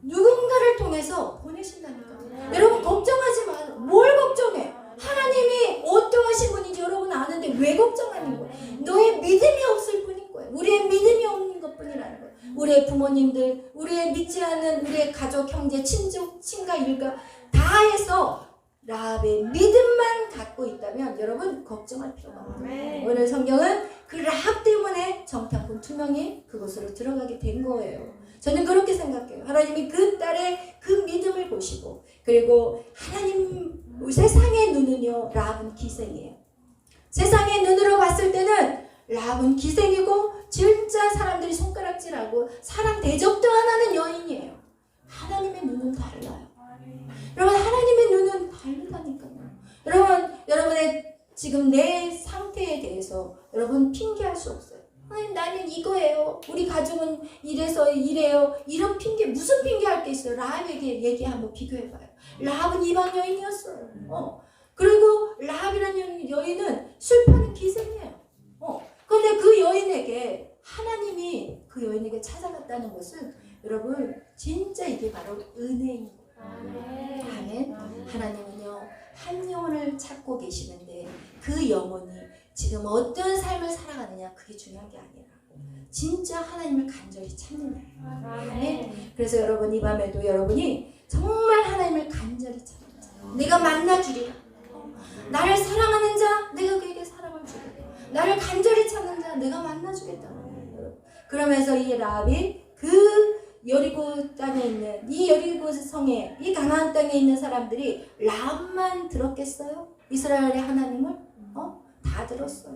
누군가를 통해서 보내신다니까요. 여러분 걱정하지 마요. 뭘 걱정해? 하나님이 어떠하신 분인지 여러분 아는데 왜 걱정하는 거예요? 너의 믿음이 없을 뿐인 거예요. 우리의 믿음이 없는 것뿐이라는 거예요. 우리의 부모님들, 우리의 믿지 않는 우리의 가족, 형제, 친족, 친가, 일가 다 해서 라합의 믿음만 갖고 있다면 여러분 걱정할 필요가 없어요. 오늘 성경은 그 라합 때문에 정탐꾼 2명이 그곳으로 들어가게 된 거예요. 저는 그렇게 생각해요. 하나님이 그 딸의 그 믿음을 보시고, 그리고 하나님 세상의 눈은요, 라합은 기생이에요. 세상의 눈으로 봤을 때는 라합은 기생이고 진짜 사람들이 손가락질하고 사람 대접도 안 하는 여인이에요. 하나님의 눈은 달라요. 여러분 하나님의 눈은 다르다니까요. 여러분의 지금 내 상태에 대해서 여러분 핑계할 수 없어요. 아니 나는 이거예요. 우리 가족은 이래서 이래요. 이런 핑계, 무슨 핑계할 게 있어요? 라합에게 얘기 한번 비교해봐요. 라합은 이방 여인이었어요. 그리고 라합이라는 여인은 술 파는 기생이에요. 그런데 그 여인에게 하나님이 그 여인에게 찾아갔다는 것은 여러분 진짜 이게 바로 은혜인 거예요. 아멘. 하나님은요 한 영혼을 찾고 계시는데 그 영혼이 지금 어떤 삶을 살아가느냐 그게 중요한 게 아니라 진짜 하나님을 간절히 찾느냐. 아멘. 그래서 여러분 이 밤에도 여러분이 정말 하나님을 간절히 찾는 자, 내가 만나주리라. 나를 사랑하는 자 내가 그에게 사랑을 주리라. 나를 간절히 찾는 자 내가 만나주겠다. 그러면서 이 라합이 그 여리고 땅에 있는 이 여리고 성에 이 가나안 땅에 있는 사람들이 라합만 들었겠어요? 이스라엘의 하나님을? 다 들었어요.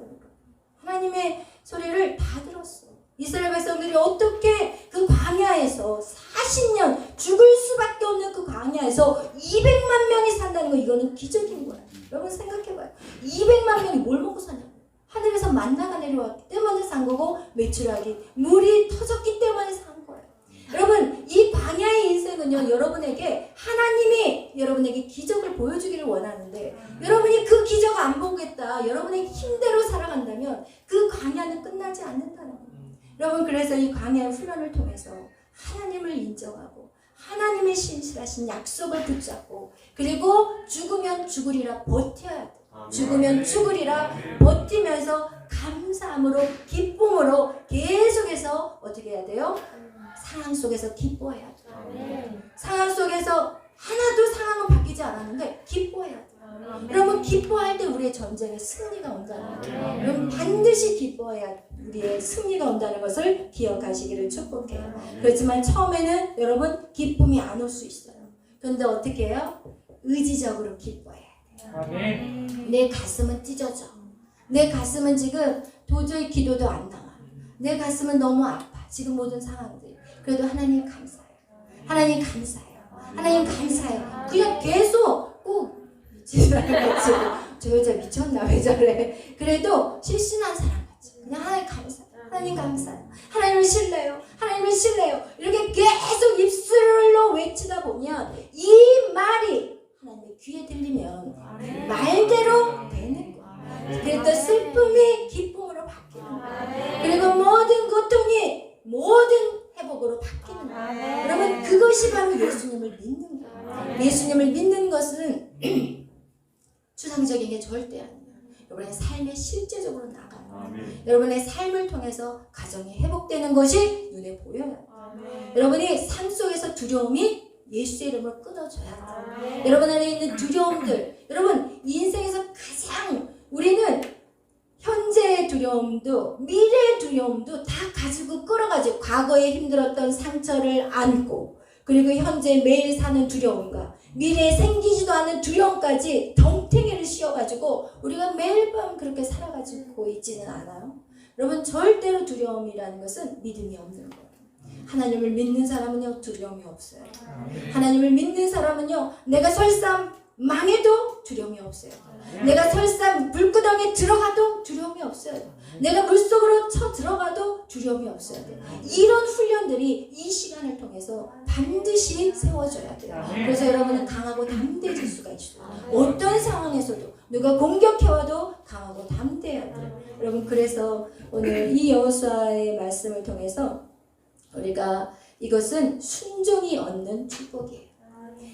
하나님의 소리를 다 들었어. 이스라엘 백성들이 어떻게 그 광야에서 40년 죽을 수밖에 없는 그 광야에서 200만 명이 산다는 거, 이거는 기적인 거야. 여러분 생각해봐요. 200만 명이 뭘 먹고 사냐고. 하늘에서 만나가 내려왔기 때문에 산 거고, 메추라기 물이 터졌기 때문에 산 거예요. 여러분 이 광야의 인생은요, 여러분에게 하나님이 여러분에게 기적을 보여주기를 원하는데, 여러분이 그 기적 안 보겠다, 여러분의 힘대로 살아간다면 그 광야는 끝나지 않는다는 거예요. 여러분 그래서 이 광야 훈련을 통해서 하나님을 인정하고 하나님의 신실하신 약속을 붙잡고, 그리고 죽으면 죽으리라 버텨야 돼. 죽으면 죽으리라 버티면서 감사함으로 기쁨으로 계속해서 어떻게 해야 돼요? 상황 속에서 기뻐해야 돼. 상황 속에서 하나도 상황은 바뀌지 않았는데 기뻐해야 돼. 여러분 기뻐할 때 우리의 전쟁에 승리가 온다는 거예요. 여러분 반드시 기뻐해야 우리의 승리가 온다는 것을 기억하시기를 축복해요. 그렇지만 처음에는 여러분 기쁨이 안 올 수 있어요. 그런데 어떻게 해요? 의지적으로 기뻐해야 돼요. 내 가슴은 찢어져. 내 가슴은 지금 도저히 기도도 안 나와. 내 가슴은 너무 아파. 지금 모든 상황들이. 그래도 하나님 감사해요. 하나님 감사해요. 하나님 감사해요. 그냥 계속 꼭 미친 사람 같이, 저 여자 미쳤나 왜 저래. 그래도 실신한 사람 같이 그냥 하나님 감사해요. 하나님 감사해요. 하나님을 신뢰해요. 하나님을 신뢰해요. 이렇게 계속 입술로 외치다 보면 이 말이 하나님의 귀에 들리면 말대로 되는 거예요. 그래서 슬픔이 기쁨으로 바뀌는 거예요. 그리고 모든 고통이 모든 회복으로 바뀌는 거예요. 여러분 그것이 바로 예수님을 믿는 거예요. 예수님을 믿는 것은 추상적인 게 절대 아니에요. 여러분의 삶에 실제적으로 나가요. 여러분의 삶을 통해서 가정이 회복되는 것이 눈에 보여요. 여러분이 삶 속에서 두려움이 예수의 이름을 끊어줘야 돼요. 여러분 안에 있는 두려움들, 여러분 이 인생에서 가장 우리는 현재 두려움도 미래의 두려움도 다 가지고 끌어가지고 과거에 힘들었던 상처를 안고 그리고 현재 매일 사는 두려움과 미래에 생기지도 않은 두려움까지 덩탱이를 씌워가지고 우리가 매일 밤 그렇게 살아가지고 있지는 않아요. 여러분 절대로 두려움이라는 것은 믿음이 없는 거예요. 하나님을 믿는 사람은요 두려움이 없어요. 하나님을 믿는 사람은요 내가 설사 망해도 두려움이 없어요. 내가 설사 물구덩이에 들어가도 두려움이 없어요. 내가 물속으로 쳐 들어가도 두려움이 없어야 돼요. 이런 훈련들이 이 시간을 통해서 반드시 세워져야 돼요. 그래서 여러분은 강하고 담대해질 수가 있어요. 어떤 상황에서도 누가 공격해와도 강하고 담대해야 돼요. 여러분 그래서 오늘 이 여호수아의 말씀을 통해서 우리가 이것은 순종이 얻는 축복이에요.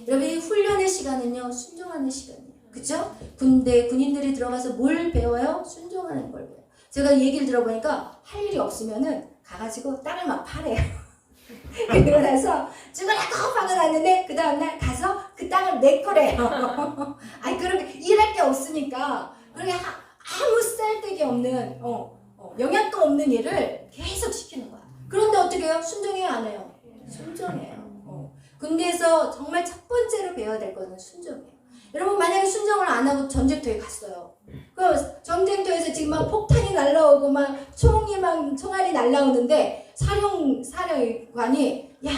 여러분 이 훈련의 시간은요 순종하는 시간이에요. 그쵸? 군인들이 들어가서 뭘 배워요? 순종하는 걸 배워요. 제가 얘기를 들어보니까 할 일이 없으면은 가가지고 땅을 막 파래요. 그리고 나서 죽으라고 박아놨는데 그 다음날 가서 그 땅을 내 거래요. 아니 그렇게 일할 게 없으니까 그렇게 아무 쓸데기 없는 영양가 없는 일을 계속 시키는 거야. 그런데 어떻게 해요? 순종해요 안 해요? 순종해요. 군대에서 정말 첫 번째로 배워야 될 것은 순종이에요. 여러분 만약에 순종을 안 하고 전쟁터에 갔어요. 그 전쟁터에서 지금 막 폭탄이 날라오고 막 총알이 날라오는데 사령관이 야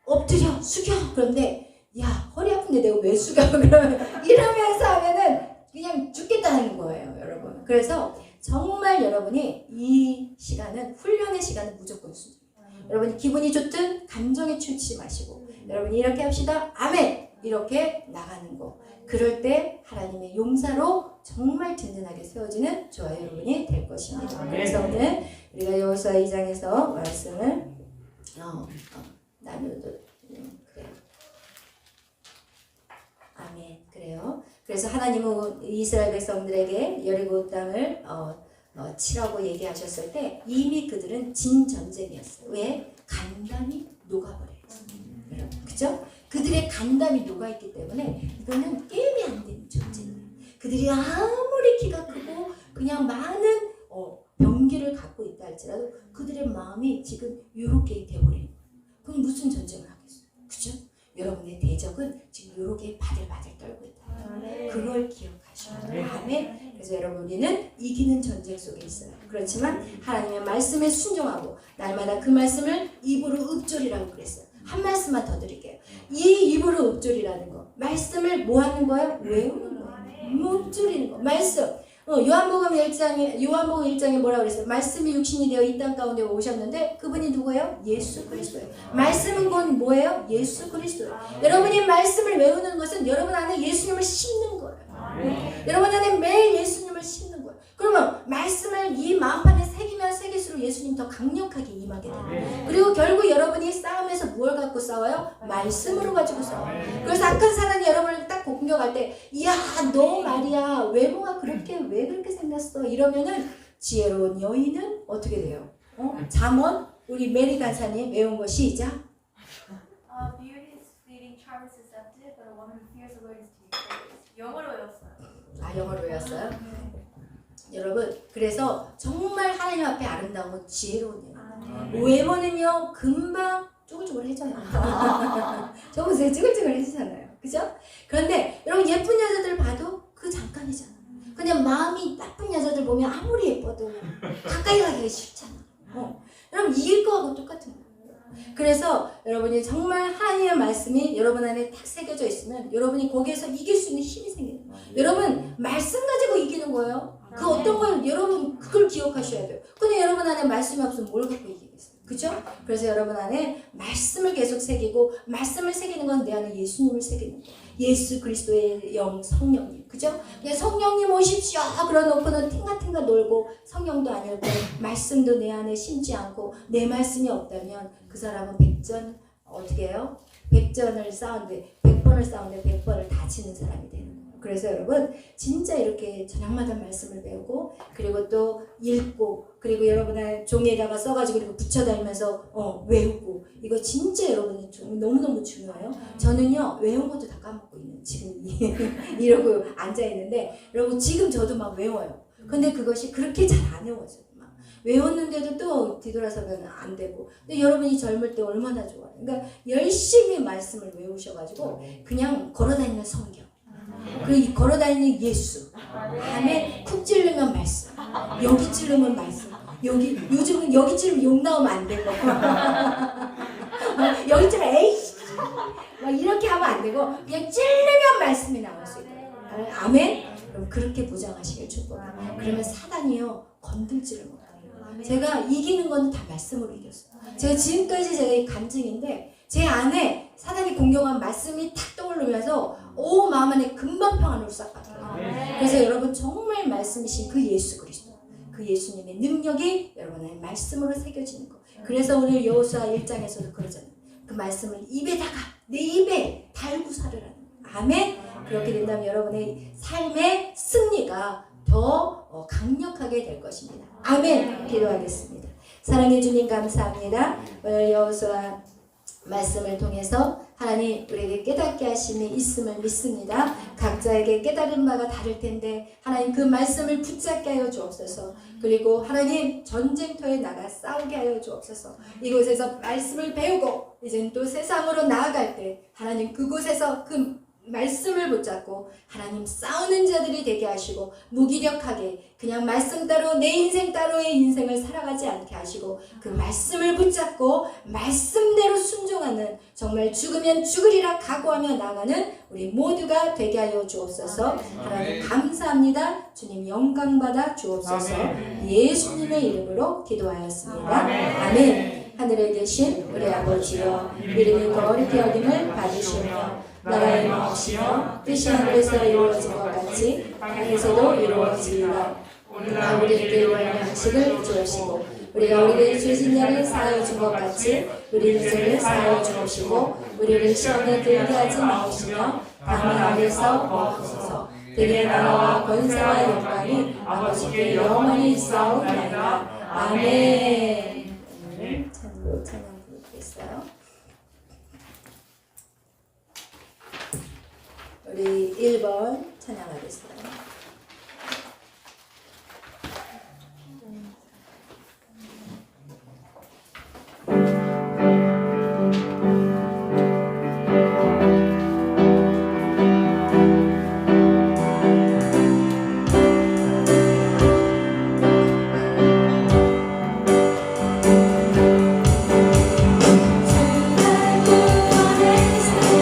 엎드려 숙여 그런데 야 허리 아픈데 내가 왜 숙여 그러면 이러면서 하면은 그냥 죽겠다는 거예요, 여러분. 그래서 정말 여러분이 이 시간은 훈련의 시간은 무조건 순종. 여러분이 기분이 좋든 감정에 치우치지 마시고 여러분이 이렇게 합시다. 아멘. 이렇게 나가는 거. 그럴 때 하나님의 용사로 정말 든든하게 세워지는 저와 여러분이 될 것입니다. 그래서 오늘 우리가 여호수아 2장에서 말씀을 나누도 그래요. 아멘. 그래요. 그래서 하나님은 이스라엘 백성들에게 여리고 땅을 치라고 얘기하셨을 때 이미 그들은 진 전쟁이었어요. 왜? 간담이 녹아버려요. 여러분, 그죠? 그들의 간담이 녹아있기 때문에 이거는 게임이 안 되는 전쟁이에요. 그들이 아무리 키가 크고 그냥 많은 병기를 갖고 있다 할지라도 그들의 마음이 지금 요렇게 돼버리는 거예요. 그럼 무슨 전쟁을 하겠어요? 그죠? 여러분의 대적은 지금 요렇게 바들바들 떨고 있다. 그걸 기억하셔야 돼요. 아멘. 그래서 여러분 우리는 이기는 전쟁 속에 있어요. 그렇지만 하나님의 말씀에 순종하고 날마다 그 말씀을 입으로 읊조리라고 그랬어요. 한 말씀만 더 드릴게요. 이 입으로 읊조리라는 거. 말씀을 뭐 하는 거예요? 외우는 거예요. 읊조리는 거. 말씀. 요한복음 1장에 뭐라고 그랬어요? 말씀이 육신이 되어 이 땅 가운데 오셨는데 그분이 누구예요? 예수 그리스도예요. 말씀은 곧 뭐예요? 예수 그리스도예요. 여러분이 말씀을 외우는 것은 여러분 안에 예수님을 심는 거예요. 여러분 안에 매일 예수님을 심는 거예요. 그러면 말씀을 이 마음판에 새기면 새길수록 예수님 더 강력하게 임하게 돼요. 그리고 결국 여러분이 싸움에서 뭘 갖고 싸워요? 말씀으로 가지고 싸워요. 그래서 악한 사람이 여러분을 딱 공격할 때 이야 너 말이야 외모가 그렇게 왜 그렇게 생겼어 이러면은 지혜로운 여인은 어떻게 돼요? 잠언 우리 메리 간사님 외운 거 시작. Beauty is fleeting, charm is deceptive, but a woman who fears the Lord is to be praised. 영어로 외웠어요. 아 영어로 외웠어요? 여러분 그래서 정말 하나님 앞에 아름다운 건 지혜로운 여인. 외모는요 금방 쪼글쪼글해져요. 저 보세요 쭈글쭈글해지잖아요. 그죠? 그런데 여러분 예쁜 여자들 봐도 그 잠깐이잖아. 그냥 마음이 나쁜 여자들 보면 아무리 예뻐도 가까이 가기가 싫잖아. 여러분 이길 거하고 똑같은 거예요. 그래서 여러분이 정말 하나님의 말씀이 여러분 안에 딱 새겨져 있으면 여러분이 거기에서 이길 수 있는 힘이 생겨요. 여러분 말씀 가지고 이기는 거예요. 그 어떤 걸 여러분 그걸 기억하셔야 돼요. 근데 여러분 안에 말씀이 없으면 뭘 갖고 이기겠어요? 그죠? 그래서 여러분 안에 말씀을 계속 새기고 말씀을 새기는 건 내 안에 예수님을 새기는 거예요. 예수 그리스도의 영 성령님. 그죠? 그냥 성령님 오십시오 그러놓고는 탱가탱가 놀고 성령도 안 읽고 말씀도 내 안에 심지 않고 내 말씀이 없다면 그 사람은 어떻게 해요? 100전을 싸우는데 100번을 싸우는데 100번을 다치는 사람이 되는 거예요. 그래서 여러분 진짜 이렇게 저녁마다 말씀을 배우고 그리고 또 읽고 그리고 여러분의 종이에다가 써가지고 그리고 붙여다니면서 외우고 이거 진짜 여러분이 너무너무 중요해요. 저는요 외운 것도 다 까먹고 있는 지금 이러고 앉아있는데 여러분 지금 저도 막 외워요. 근데 그것이 그렇게 잘 안 외워져요. 외웠는데도 또 뒤돌아서면 안 되고. 근데 여러분이 젊을 때 얼마나 좋아요. 그러니까 열심히 말씀을 외우셔가지고 그냥 걸어다니는 성경. 그 걸어다니는 예수. 다음에 쿡 찌르면 말씀. 여기 찌르면 말씀. 여기 요즘은 여기 찌르면 욕 나오면 안 되고. 여기 찌르면 에이씨. 막 이렇게 하면 안 되고 그냥 찌르면 말씀이 나올 수 있어요. 아멘. 그럼 그렇게 무장하시길 축복합니다. 그러면 사단이요 건들지를 못해요. 제가 이기는 건 다 말씀으로 이겼어요. 제가 지금까지 제가 이 간증인데 제 안에 사단이 공격한 말씀이 탁 떠오르면서 오 마음 안에 금방 평안으로 싹 바뀌어요. 그래서 여러분 정말 말씀이신 그 예수 그리스도 그 예수님의 능력이 여러분의 말씀으로 새겨지는 거. 그래서 오늘 여호수아 1장에서도 그러잖아요. 그 말씀을 입에다가 내 입에 달고 살으라는 거예요. 아멘. 그렇게 된다면 여러분의 삶의 승리가 더 강력하게 될 것입니다. 아멘. 기도하겠습니다. 사랑해 주님 감사합니다. 오늘 여호수아 말씀을 통해서 하나님 우리에게 깨닫게 하심이 있음을 믿습니다. 각자에게 깨달은 바가 다를 텐데 하나님 그 말씀을 붙잡게 하여 주옵소서. 그리고 하나님 전쟁터에 나가 싸우게 하여 주옵소서. 이곳에서 말씀을 배우고 이젠 또 세상으로 나아갈 때 하나님 그곳에서 그 말씀을 붙잡고 하나님 싸우는 자들이 되게 하시고 무기력하게 그냥 말씀 따로 내 인생 따로의 인생을 살아가지 않게 하시고 그 말씀을 붙잡고 말씀대로 순종하는 정말 죽으면 죽으리라 각오하며 나가는 우리 모두가 되게 하여 주옵소서. 하나님 감사합니다. 주님 영광 받아 주옵소서. 예수님의 이름으로 기도하였습니다. 아멘. 하늘에 계신 우리 아버지여 이름이 거룩히 여김을 받으시며 나라의 마음이시여 뜻이 하늘에서 이루어진 것 같이 땅에서도 이루어지리라. 오늘날 우리에게 일용할 양식을 주옵시고 우리가 우리에게 죄진 자를 사하여 준 것 같이 우리 죄를 사하여 주옵시고 우리를 시험에 들게 하지 마옵시며 다만 안에서 먹옵소서. 대개 나라와 권세와 영광이 아버지께 영원히 있사옵나이다. 아멘. 찬양 부르겠어요. 우리 1번 찬양하겠습니다. All things are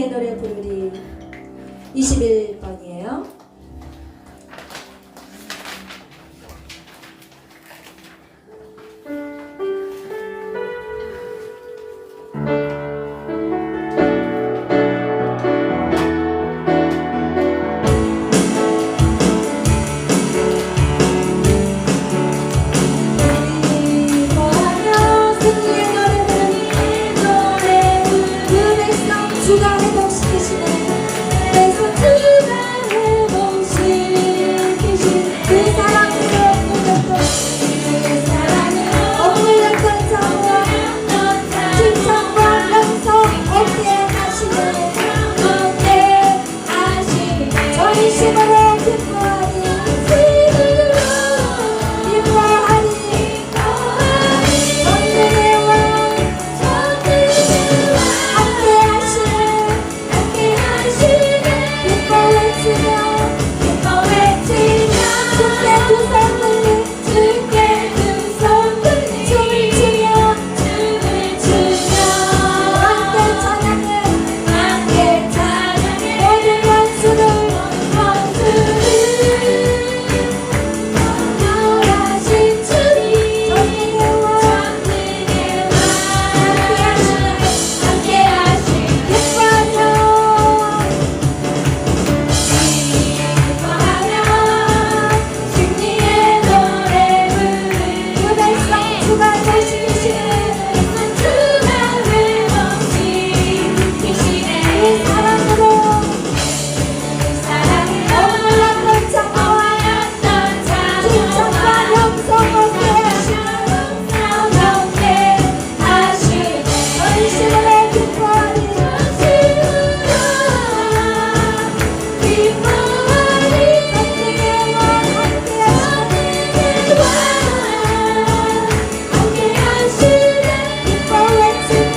승리의 노래 부르리 21번이에요. 주가 회복시키시네. 내 손주가 회복시키신 그 사랑으로 무력도 그 사랑은 억눌렸던 자와 칭찬과 영성 얻게 하시네. 얻게 하시네. 전심으로 기뻐하리 기뻐하리 전능의 왕 함께 하시네. 기뻐 외치며 주께 두 손 들리 춤을 추며 함께 찬양해 모든 원수를 나라신 주님 전능의 왕 함께 하시네. 기뻐하며 승리의 노래 부르리 그 백성 주가 회복시키시네. 그 사랑으로 억눌렸던 자와 칭찬과 영성 얻게 하시네. 전심으로 기뻐하리 전능의 왕 함께 하시네. 기뻐 외치며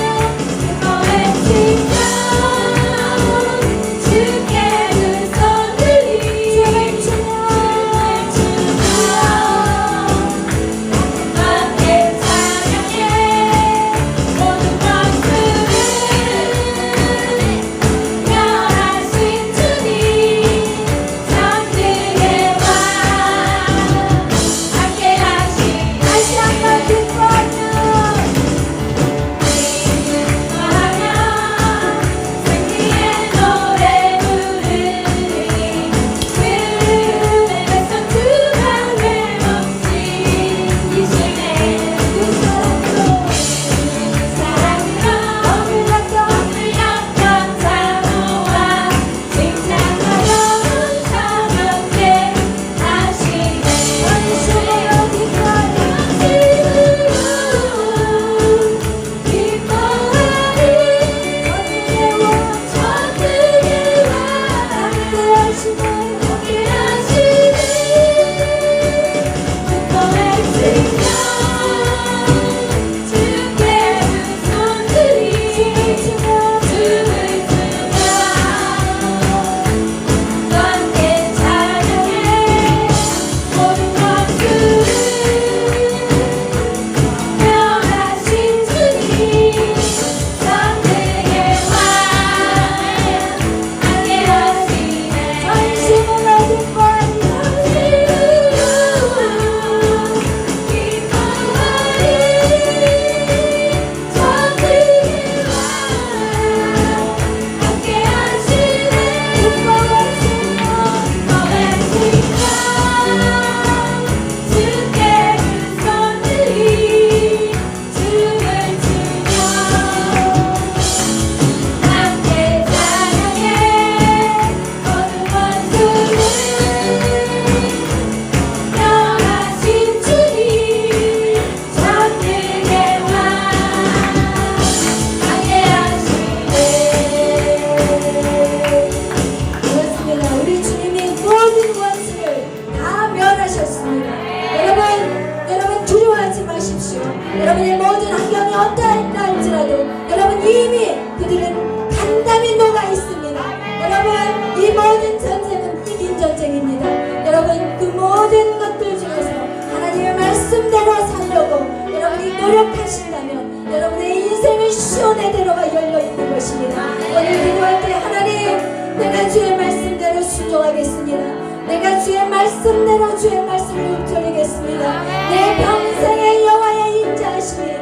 순종하겠습니다. 내가 주의 말씀대로 주의 말씀을 읊조리겠습니다. 내 평생의 여호와의 인자하심이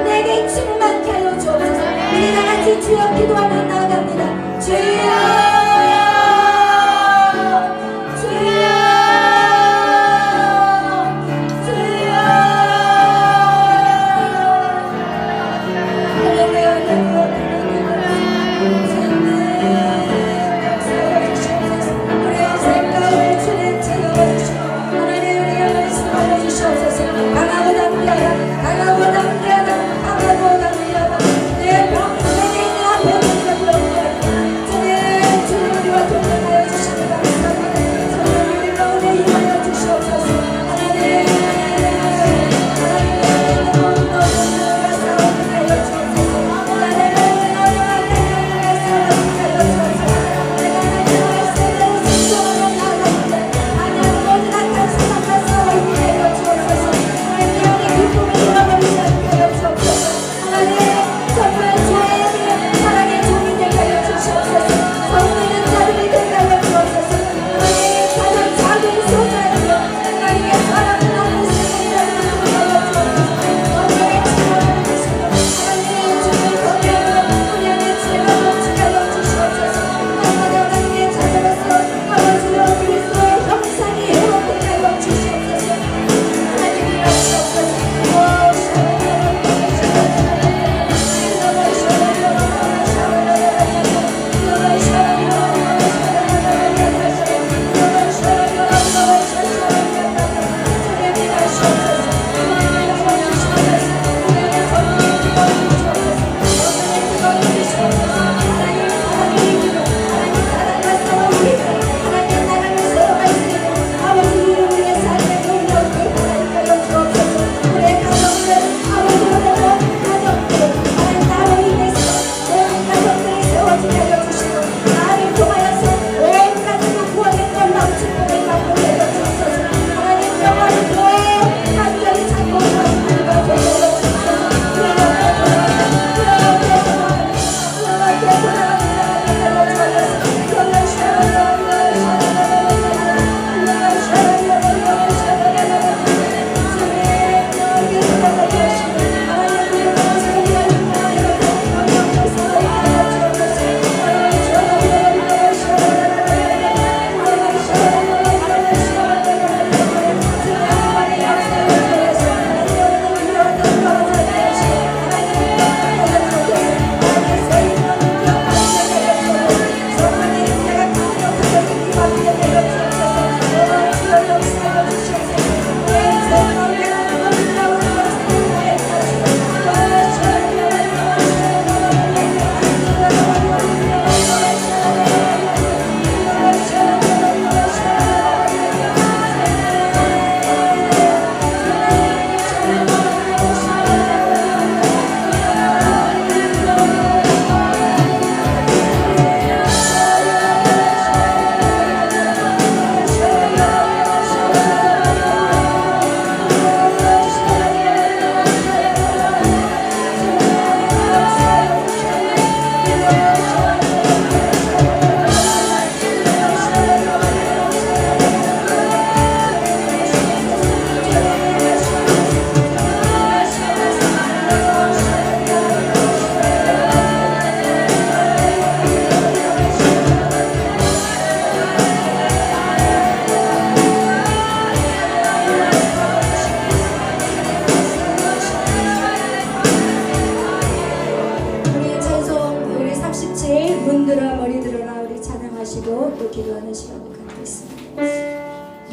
내게 충만케 하여 주옵소서. 우리 다같이 주여 기도하며 나아갑니다. 주여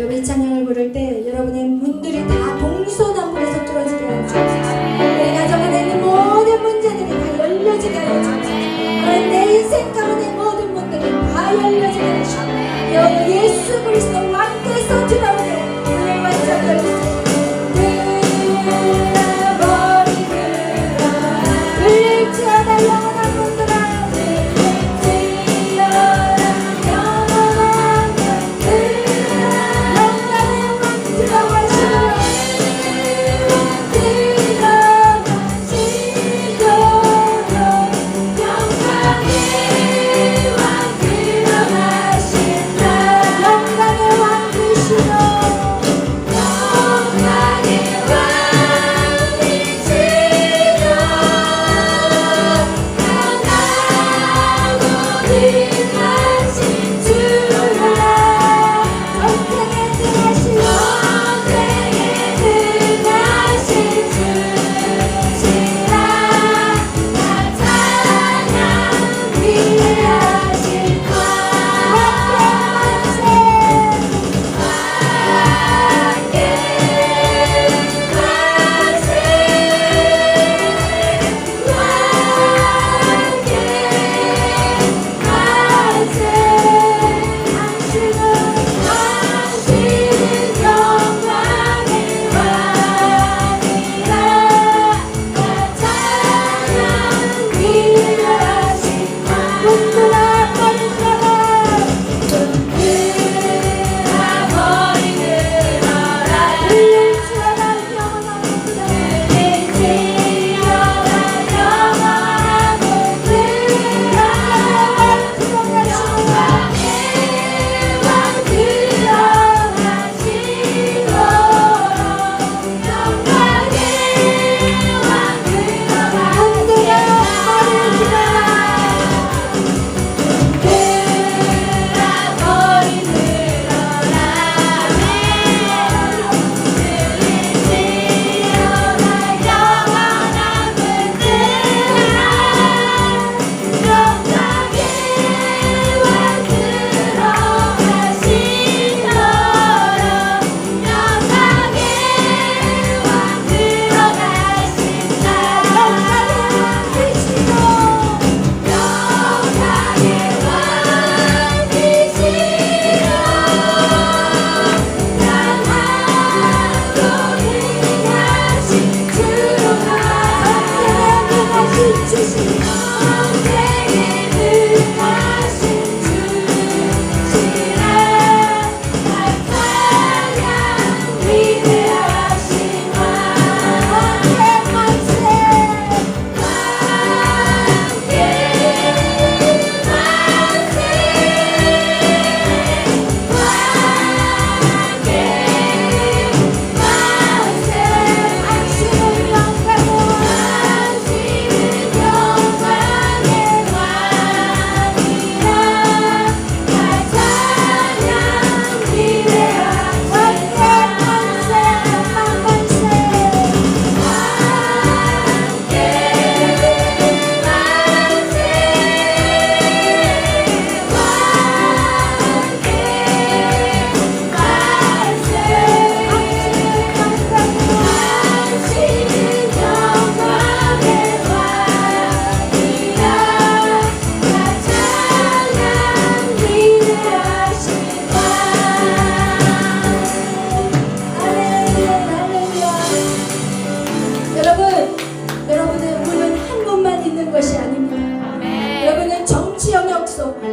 여러분 이 찬양을 부를 때 여러분의 문들이 다 동서남북에서 뚫어지게 하여 주옵소서. 우리 가정 안에 있는 모든 문제들이 다 열려지게 하여 주옵소서. 내 인생 가운데 모든 문들이 다 열려지게 하여 주옵소서. 예수 그리스도 왕께서 들어오게 오늘 완전 열리소서. 울릴지어다 영원한 문들아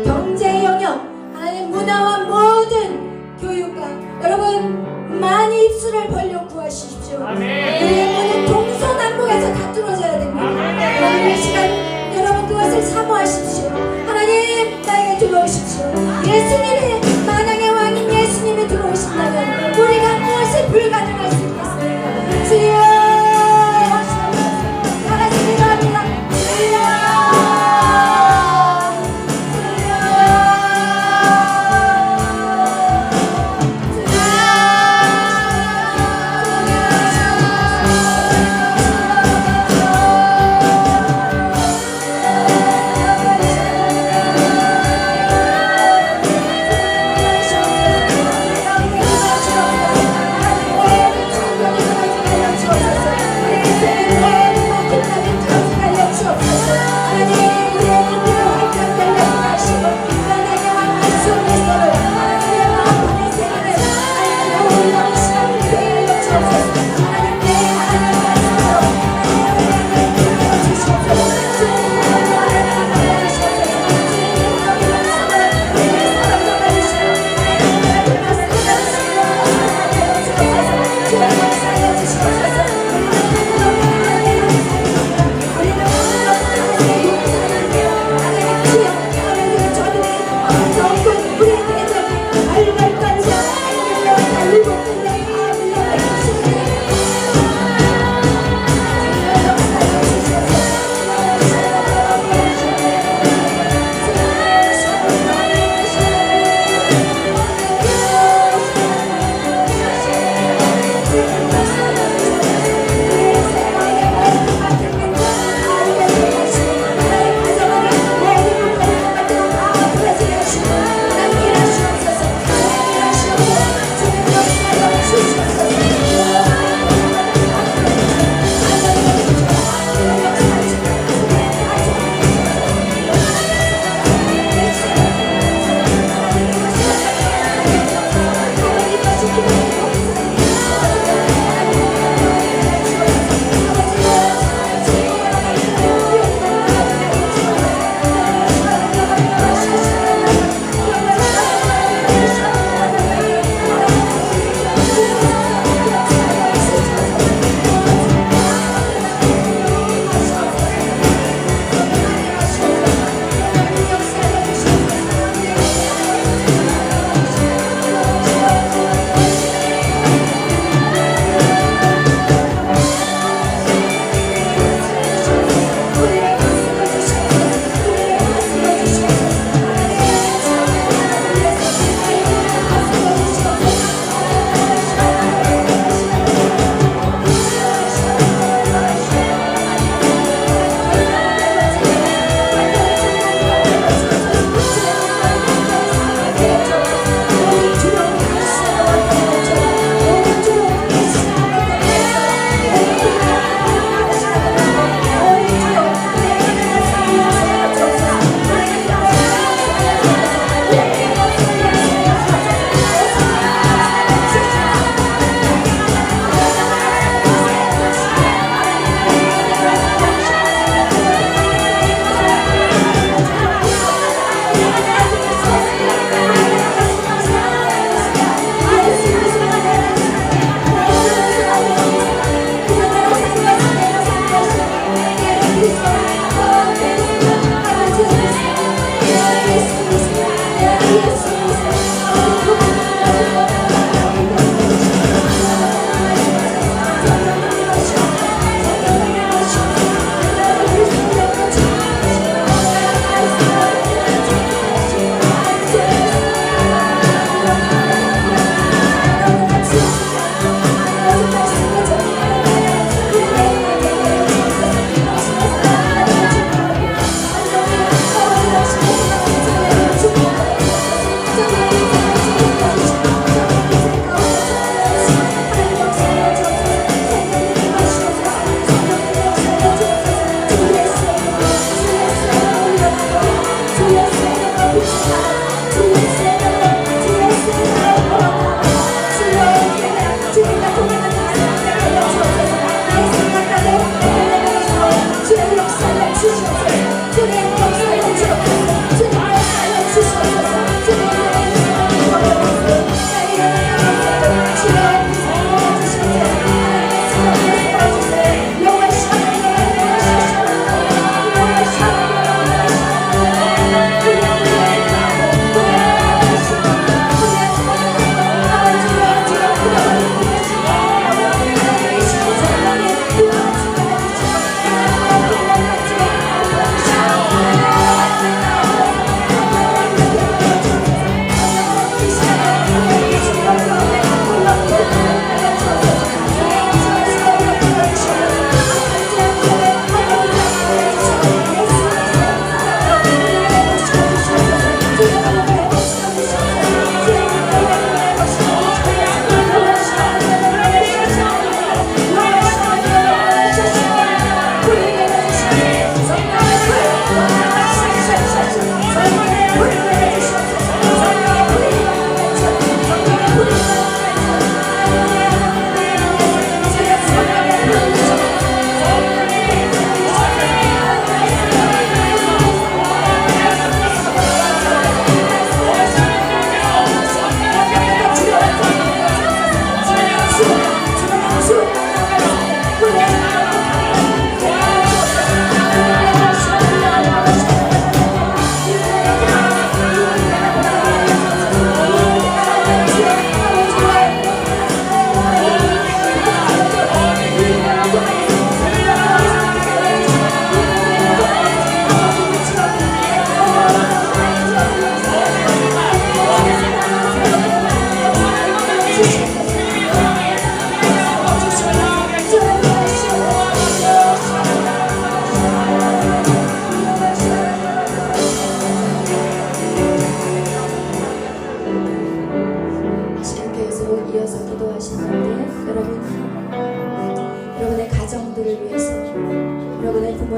경제 영역, 하나님 문화와 모든 교육과 여러분 많이 입술을 벌려 구하십시오. 우리의 문은 동서남북에서 다 뚫어져야 됩니다. 오늘 이 시간 여러분 그것을 사모하십시오. 하나님 나에게 들어오십시오. 예수님의 만왕의 왕인 예수님이 들어오신다면 우리가 무엇이 불가능할 수 있겠습니까? 주여 하나님 기도합니다. 주여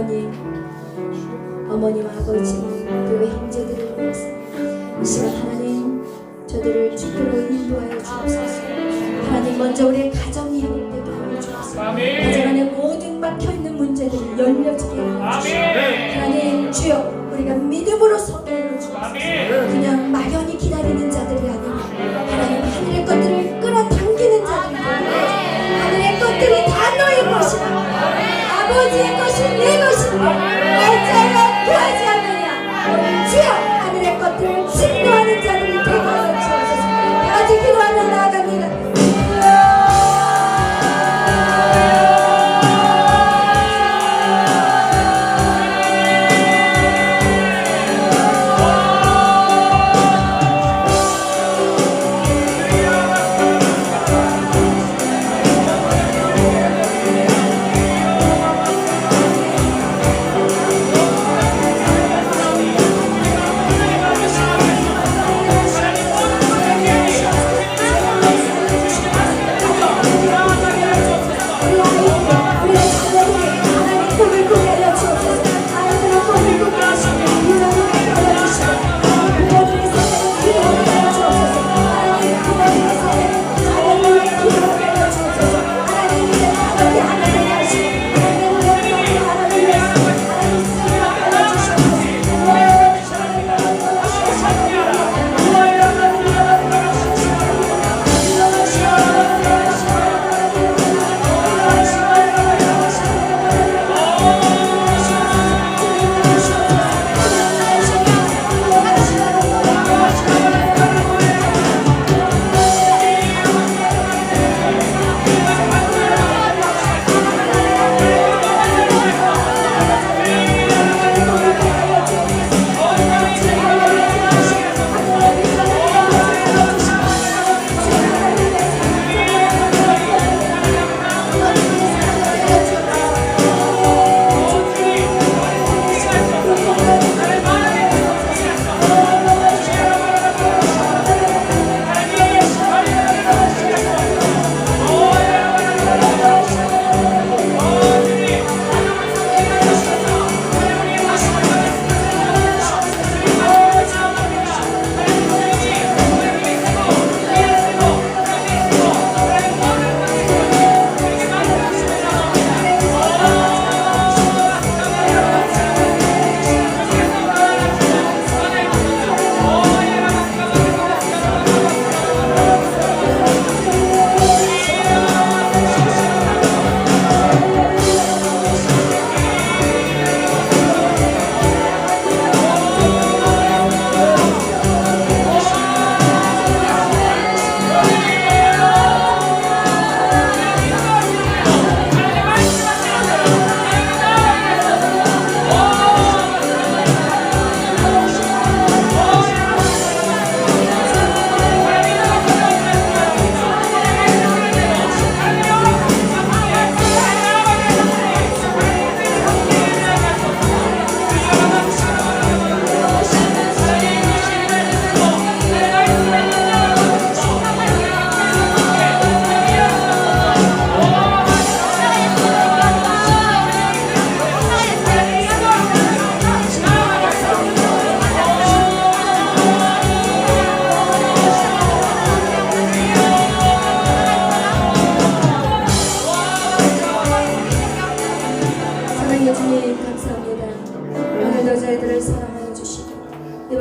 하나님, 어머니와 아버지 그리고 형제들을 위해서 이 시간 하나님 저들을 주께로 인도하여 주옵소서. 하나님 먼저 우리의 가정이 회복되게 하여 주옵소서. 가정 안에 모든 막혀있는 문제들이 열려지게 하여 주옵소서. 하나님 주여 우리가 믿음으로 서게 하여 주옵소서. 그냥 막연히 기다리는 자들이 아니라 하나님 하늘의 것들을 끌어당기는 자들이 되게 하늘의 것들이 다 너의 것이라 아버지의 것이 내 것인데 어찌하여 구하지 않느냐. 주여 하늘의 것들을 증거하는 자들이 되게 하여 주옵소서. 다 같이 기도하며 나아갑니다.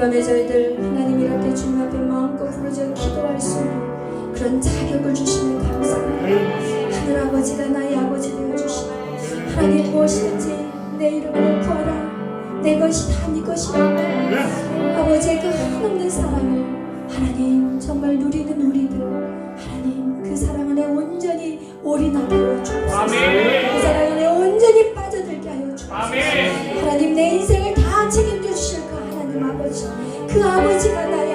밤에 저희들 하나님 이렇게 주님 앞에 마음껏 부르짖어 기도할 수 있는 그런 자격을 주시면 감사합니다. 하늘 아버지가 나의 아버지 되어주시고 하나님 무엇이든지 내 이름으로 구하라. 내 것이 다 네 것이라. 아버지의 그 한없는 사랑을 하나님 정말 누리는 우리들 하나님 그 사랑 안에 온전히 올인하게 하여 주옵소서. 그 사랑 안에 온전히 빠져들게 하여 주옵소서. 하나님 내 인생을 다 책임져 주실 그 하나님 아버지 그 아버지가 나의